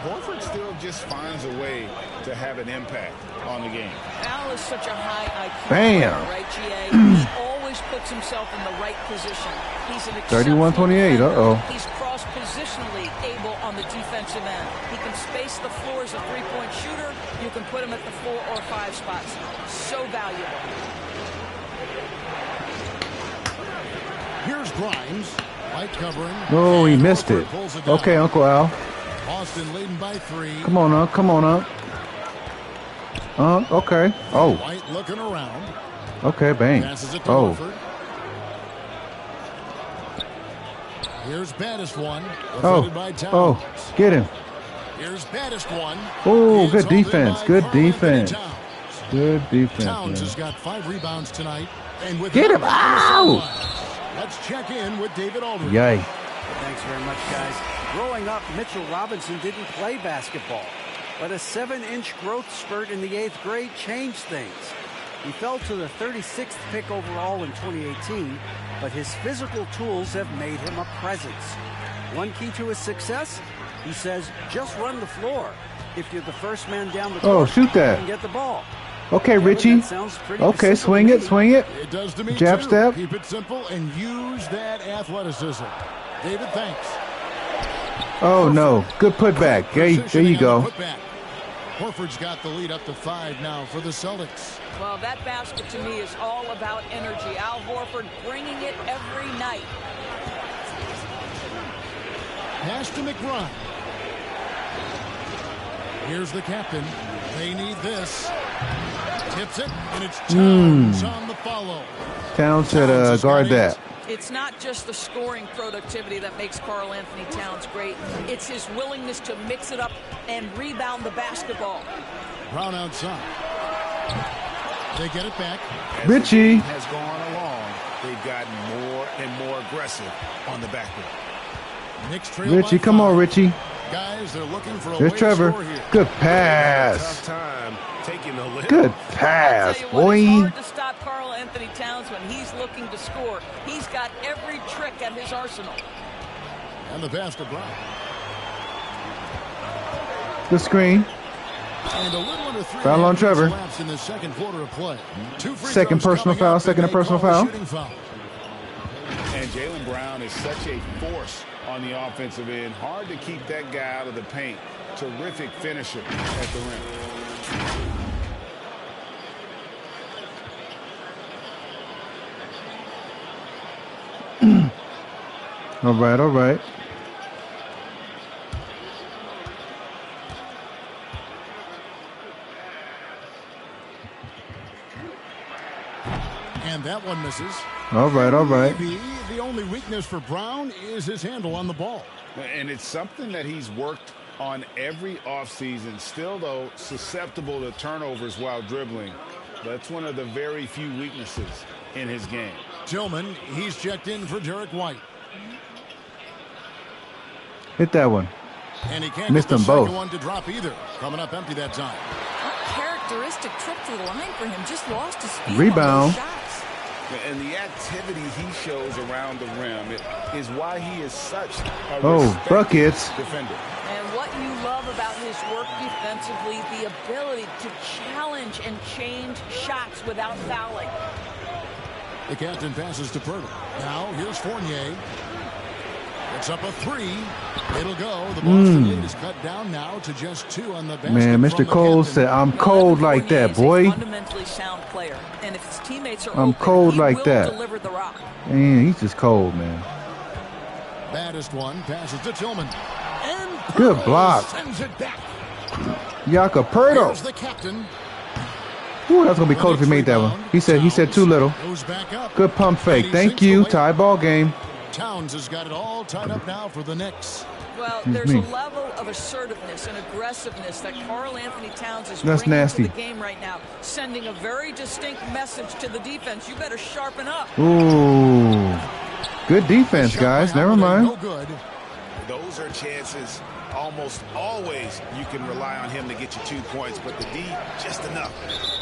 Horford still just finds a way to have an impact on the game. Al is such a high IQ Bam. player, right, GA? He always puts himself in the right position. He's an 31-28, uh-oh. He's cross-positionally able on the defensive end. He can space the floor as a three-point shooter. You can put him at the 4 or 5 spots. So valuable. Here's Grimes. Light covering. Oh, he missed it. Okay, Uncle Al. Austin leading by 3. Come on up, come on up. Okay. Oh. White looking around. Okay, bang. Passes it to Oh. Horford. Here's baddest one. Oh. By Towns. Oh. Get him. Here's baddest one. Oh, It's good hauled in defense. by Good Karl-Anthony defense. Towns. Good defense, Towns man. has got 5 rebounds tonight. And with Get him. Ow! Let's check in with David Aldridge. Yay. Thanks very much, guys. Growing up, Mitchell Robinson didn't play basketball, but a 7-inch growth spurt in the 8th grade changed things. He fell to the 36th pick overall in 2018, but his physical tools have made him a presence. One key to his success, he says, just run the floor. If you're the first man down the court, Oh, shoot that. you can get the ball. Okay, Kevin, Richie. that sounds pretty Okay, simple swing to it, me. swing it. It does to me Jab too. step. Keep it simple and use that athleticism. David, thanks. Oh, no. Good putback. There you Positioning on go. the putback. Horford's got the lead up to 5 now for the Celtics. Well, that basket to me is all about energy. Al Horford bringing it every night. Pass to McBride. Here's the captain. They need this. Tips it, and it's Towns on the follow. Towns said has guard got that. It's not just the scoring productivity that makes Karl-Anthony Towns great. It's his willingness to mix it up and rebound the basketball. Brown outside. They get it back. Richie. Has gone along. They've gotten more and more aggressive on the back end. Knicks trail Richie, by come 5. on, Richie. Guys, they're looking for a There's way Trevor. to score here. Good Tough pass. time taking the lift. Good I'll pass, tell you what, it's boy. hard to stop Karl-Anthony Towns when he's looking to score. He's got every trick at his arsenal. And the pass to Brown. Good screen. And a little under 3 Foul on Trevor. elapsed in the second quarter of play. 2 free Second throws personal coming foul, up, second and and personal they call a foul. shooting foul. And Jaylen Brown is such a force on the offensive end. Hard to keep that guy out of the paint. Terrific finisher at the rim. All right, all right. And that one misses. All right, all right. Maybe the only weakness for Brown is his handle on the ball. And it's something that he's worked on every offseason. Still, though, susceptible to turnovers while dribbling. That's one of the very few weaknesses in his game. Tillman, he's checked in for Derek White. Hit that one. And he can't Missed get the them both. second one to drop either. Coming up empty that time. Characteristic trip to the line for him. Just lost his feet Rebound. on those shots. And the activity he shows around the rim is why he is such a Oh, buckets. defender. And what you love about his work defensively, the ability to challenge and change shots without fouling. The captain passes to Pirtle. Now here's Fournier. It's up a 3. It'll go. The Boston lead is cut down now to just 2 on the basket. Man, Mr. from the Cole captain. said, I'm cold like that, boy. He's a fundamentally sound player, and if his teammates are I'm open, cold he like will that. deliver the rock. Man, he's just cold, man. Baddest one passes to Tillman. And Good Pirtle block. sends it back. Yaka Pirtle. Here's the captain. Ooh, that's gonna be cold if he made that one. He said too little. Good pump fake. Thank you. Tie ball game. Towns has got it all tied up now for the Knicks. Well, there's a level of assertiveness and aggressiveness that Karl Anthony Towns is bringing nasty to the game right now, sending a very distinct message to the defense. You better sharpen up. Ooh, good defense, guys. Never mind. No good. Those are chances. Almost always you can rely on him to get you 2 points, but the D just enough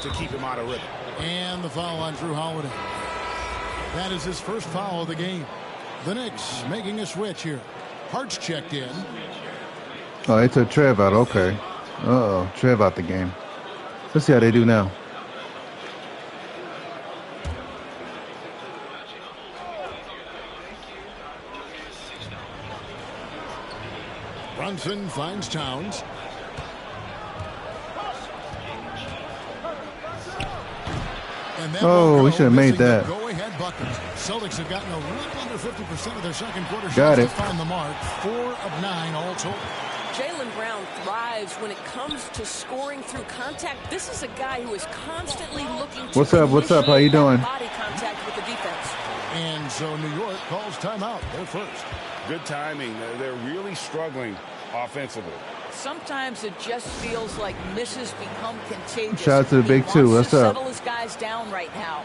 to keep him out of rhythm. And the foul on Drew Holiday. That is his first foul of the game. The Knicks making a switch here. Hart's checked in. Oh, they took Trev out. Okay. Uh-oh, Trev out the game. Let's see how they do now. Brunson finds Towns. Oh, we should have made that. Go-ahead buckets. Celtics have gotten a little under 50% of their second quarter Got shots it. to find the mark. 4 of 9 all told. Jaylen Brown thrives when it comes to scoring through contact. This is a guy who is constantly looking to What's up? What's up? How you doing? body contact with the defense. And so New York calls timeout. They're first. Good timing. They're really struggling offensively. Sometimes it just feels like misses become contagious. Shout out to the He big wants two. to What's up? settle his guys down right now.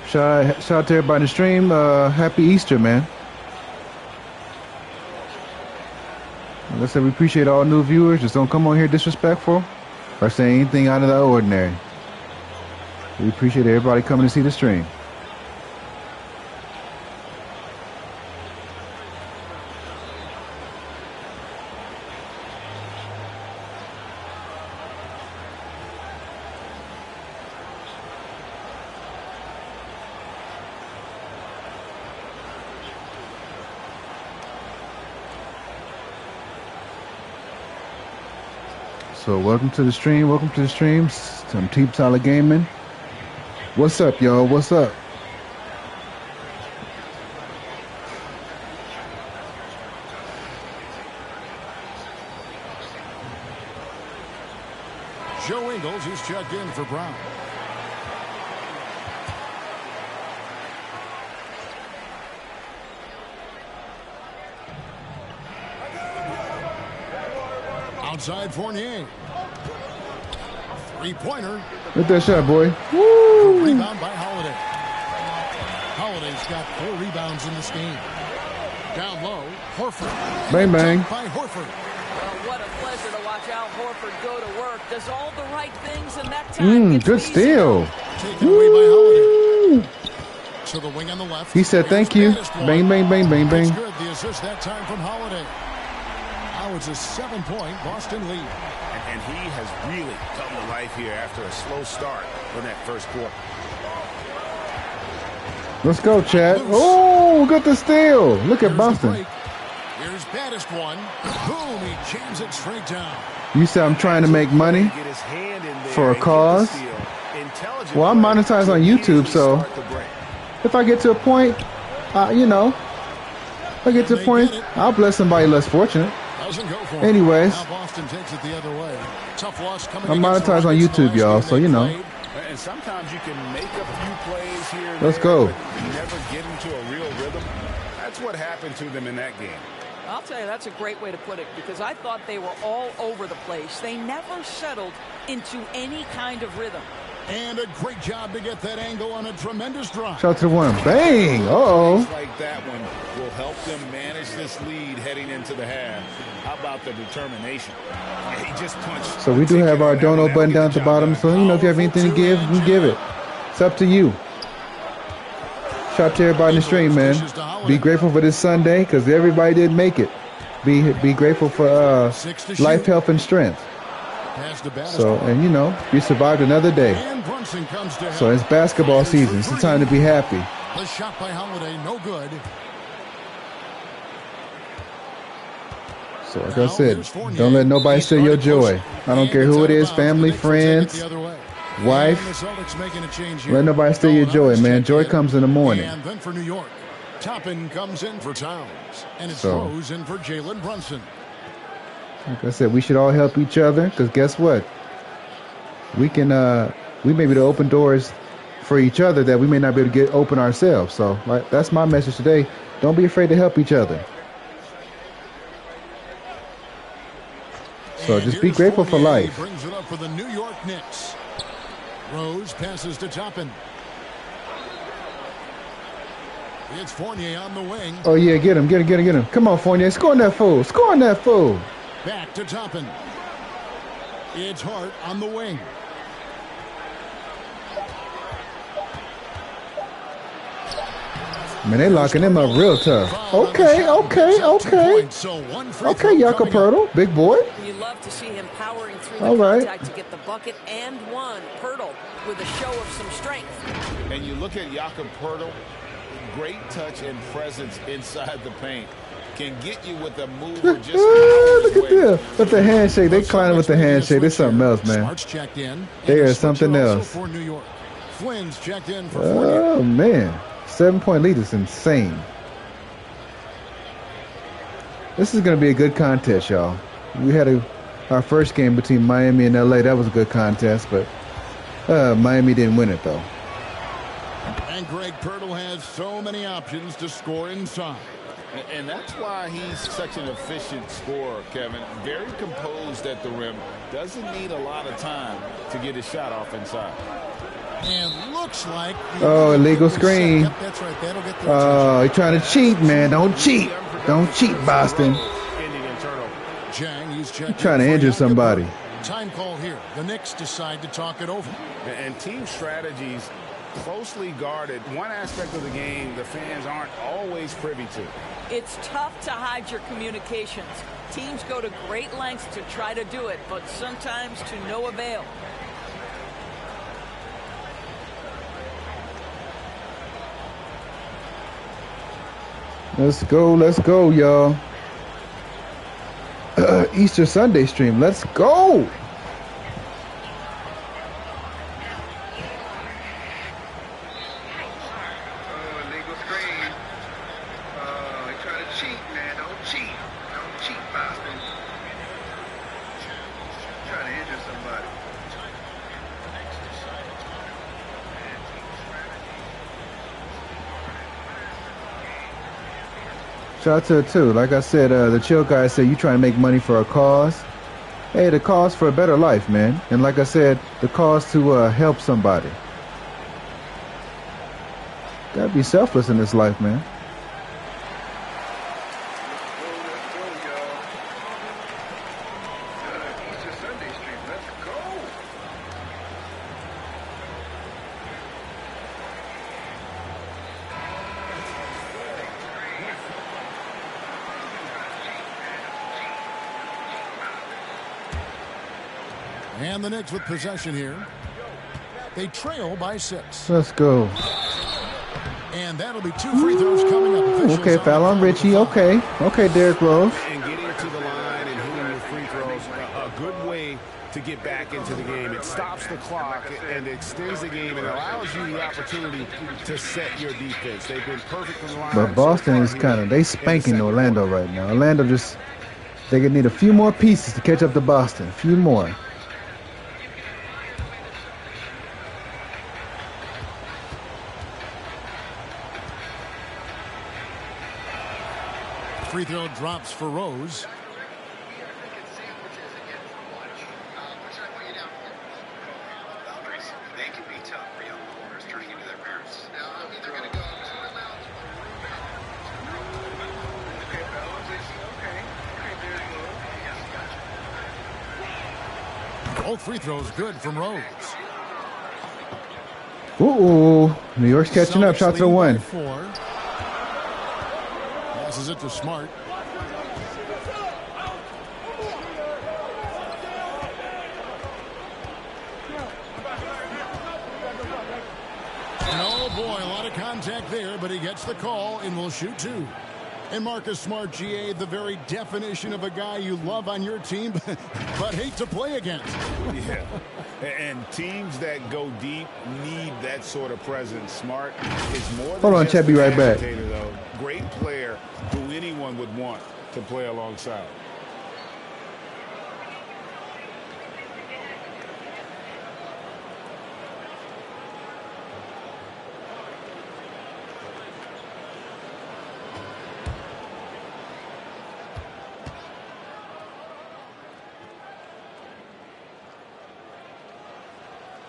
Shout out to everybody in the stream. Happy Easter, man. Like I said, we appreciate all new viewers. Just don't come on here disrespectful or say anything out of the ordinary. We appreciate everybody coming to see the stream. So welcome to the stream. Welcome to the stream. Some Team Solid Gaming. What's up, y'all? What's up? Joe Ingles is checked in for Brown. Outside Fournier. Three-pointer. Hit that shot, boy. Woo! Rebound by Holiday. Holiday's got 4 rebounds in this game. Down low, Horford. Bang, bang. By Horford. Well, what a pleasure to watch Al Horford go to work. Does all the right things in that time. Good steal. Taken away by Holiday. To the wing on the left. He said thank you. Bang, bang, bang, bang, bang. Good. The assist that time from Holiday. Now it's a 7-point Boston lead. And he has really come to life here after a slow start in that first quarter. Let's go, Chad. Oh, got the steal. Look at Boston. Here's baddest one. Boom, he jams it straight down. You said I'm trying to make money for a cause. Well, I'm monetized on YouTube, so if I get to a point, if I get to a point, I'll bless somebody less fortunate. Anyways, now Boston takes it the other way. Tough loss coming. I'm monetized on YouTube, y'all, so you know. And sometimes you can make a few plays here. Let's go. Never get into a real rhythm. That's what happened to them in that game. I'll tell you, that's a great way to put it, because I thought they were all over the place. They never settled into any kind of rhythm. And a great job to get that angle on a tremendous drive. Shout out to one. Bang! Uh-oh. Like that one will help them manage this lead heading into the half. How about the determination? He just punched. So we do have our dono button down at the bottom. So, if you have anything to give, you give it. It's up to you. Shout out to everybody in the stream, man. Be grateful for this Sunday, because everybody didn't make it. Be grateful for life, health, and strength. So, and you survived another day. So it's basketball season. It's the time to be happy. The shot by Holiday, no good. So like I said, don't let nobody steal your joy. I don't care who it is, family, friends, wife. Let nobody steal your joy, man. Joy comes in the morning. And then for New York. Toppin comes in for Towns, and it's Rose in for Jalen Brunson. Like I said, we should all help each other, because guess what? We can, we may be able to open doors for each other that we may not be able to get open ourselves. So that's my message today. Don't be afraid to help each other. So just be grateful for life. Brings it up for the New York Knicks. Rose passes to Toppin. It's Fournier on the wing. Oh, yeah, get him. Come on, Fournier. Score on that fool. Back to Toppin. It's Hart on the wing. Man, they locking him up real tough. Okay. Okay, Jakob Poeltl, big boy. You love to see him powering through the contact to get the bucket and one. Poeltl with a show of some strength. And you look at Jakob Poeltl, great touch and presence inside the paint. Can get you with a move or just look at this. With the handshake. They climbing with the handshake. There's something else, man. They are something else. For New York. Flynn's checked in for oh, man. 7-point lead is insane. This is going to be a good contest, y'all. We had our first game between Miami and LA. That was a good contest, but Miami didn't win it, though. And Greg Poeltl has so many options to score inside. And that's why he's such an efficient scorer, Kevin. Very composed at the rim. Doesn't need a lot of time to get his shot off inside. And looks like... illegal screen. Yep, that's right. That'll get the he's trying to cheat, man. Don't cheat, Boston. Jang, he's trying to injure somebody. Time call here. The Knicks decide to talk it over. And team strategies closely guarded. One aspect of the game the fans aren't always privy to. It's tough to hide your communications. Teams go to great lengths to try to do it, but sometimes to no avail. Let's go, y'all. Easter Sunday stream. Let's go. Shout out to it too. Like I said, the chill guy said, you trying to make money for a cause. Hey, the cause for a better life, man. And like I said, the cause to help somebody. Gotta be selfless in this life, man. And the Knicks with possession here. They trail by 6. Let's go. And that'll be 2 free throws coming up. Okay, foul on Richie. Okay, Derrick Rose. And getting to the line and hitting the free throws, a good way to get back into the game. It stops the clock and extends the game and allows you the opportunity to set your defense. They've been perfect from the line. But Boston is they spanking Orlando right now. Orlando they need a few more pieces to catch up to Boston. A few more. Free throw drops for Rose. Both free throws good from Rose. Ooh, New York's catching up. Shout to the one. Passes it to Smart. And oh boy, a lot of contact there, but he gets the call and will shoot 2. And Marcus Smart, GA, the very definition of a guy you love on your team, but hate to play against. Yeah, and teams that go deep need that sort of presence. Smart is more than hold on, Chet, be right back. Great player who anyone would want to play alongside.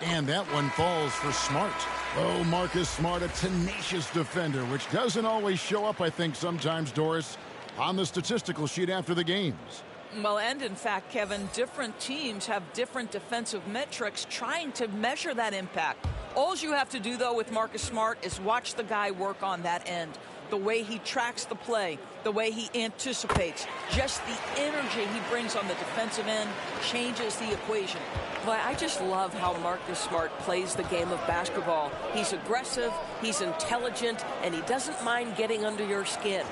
And that one falls for Smart. Oh, Marcus Smart, a tenacious defender, which doesn't always show up, I think, sometimes, Doris, on the statistical sheet after the games. Well, and in fact, Kevin, different teams have different defensive metrics trying to measure that impact. All you have to do, though, with Marcus Smart is watch the guy work on that end. The way he tracks the play, the way he anticipates, just the energy he brings on the defensive end changes the equation. Boy, I just love how Marcus Smart plays the game of basketball. He's aggressive, he's intelligent, and he doesn't mind getting under your skin.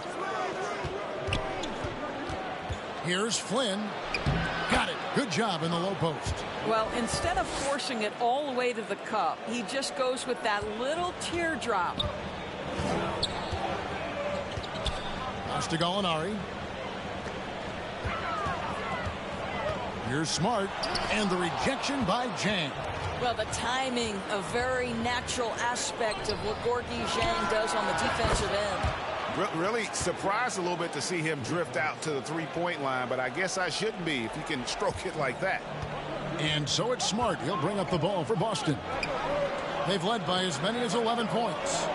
Here's Flynn. Got it. Good job in the low post. Well, instead of forcing it all the way to the cup, he just goes with that little teardrop. Pass to Gallinari. Here's Smart, and the rejection by Zhang. Well, the timing, a very natural aspect of what Gorgui Zhang does on the defensive end. Really surprised a little bit to see him drift out to the three-point line, but I guess I shouldn't be if he can stroke it like that. And so it's Smart. He'll bring up the ball for Boston. They've led by as many as 11 points.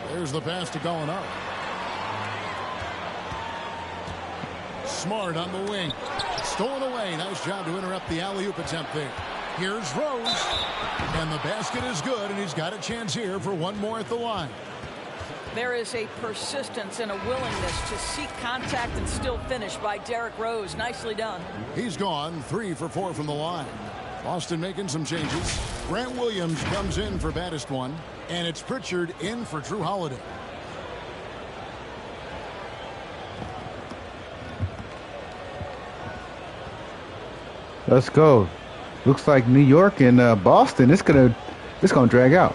There's the pass to Gallinari. Smart on the wing. Stolen away. Nice job to interrupt the alley-oop attempt there. Here's Rose. And the basket is good, and he's got a chance here for one more at the line. There is a persistence and a willingness to seek contact and still finish by Derrick Rose. Nicely done. He's gone 3 for 4 from the line. Boston making some changes. Grant Williams comes in for baddest one, and it's Pritchard in for Drew Holiday. Let's go. Looks like New York and Boston. It's gonna drag out.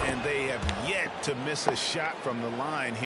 And they have yet to miss a shot from the line here.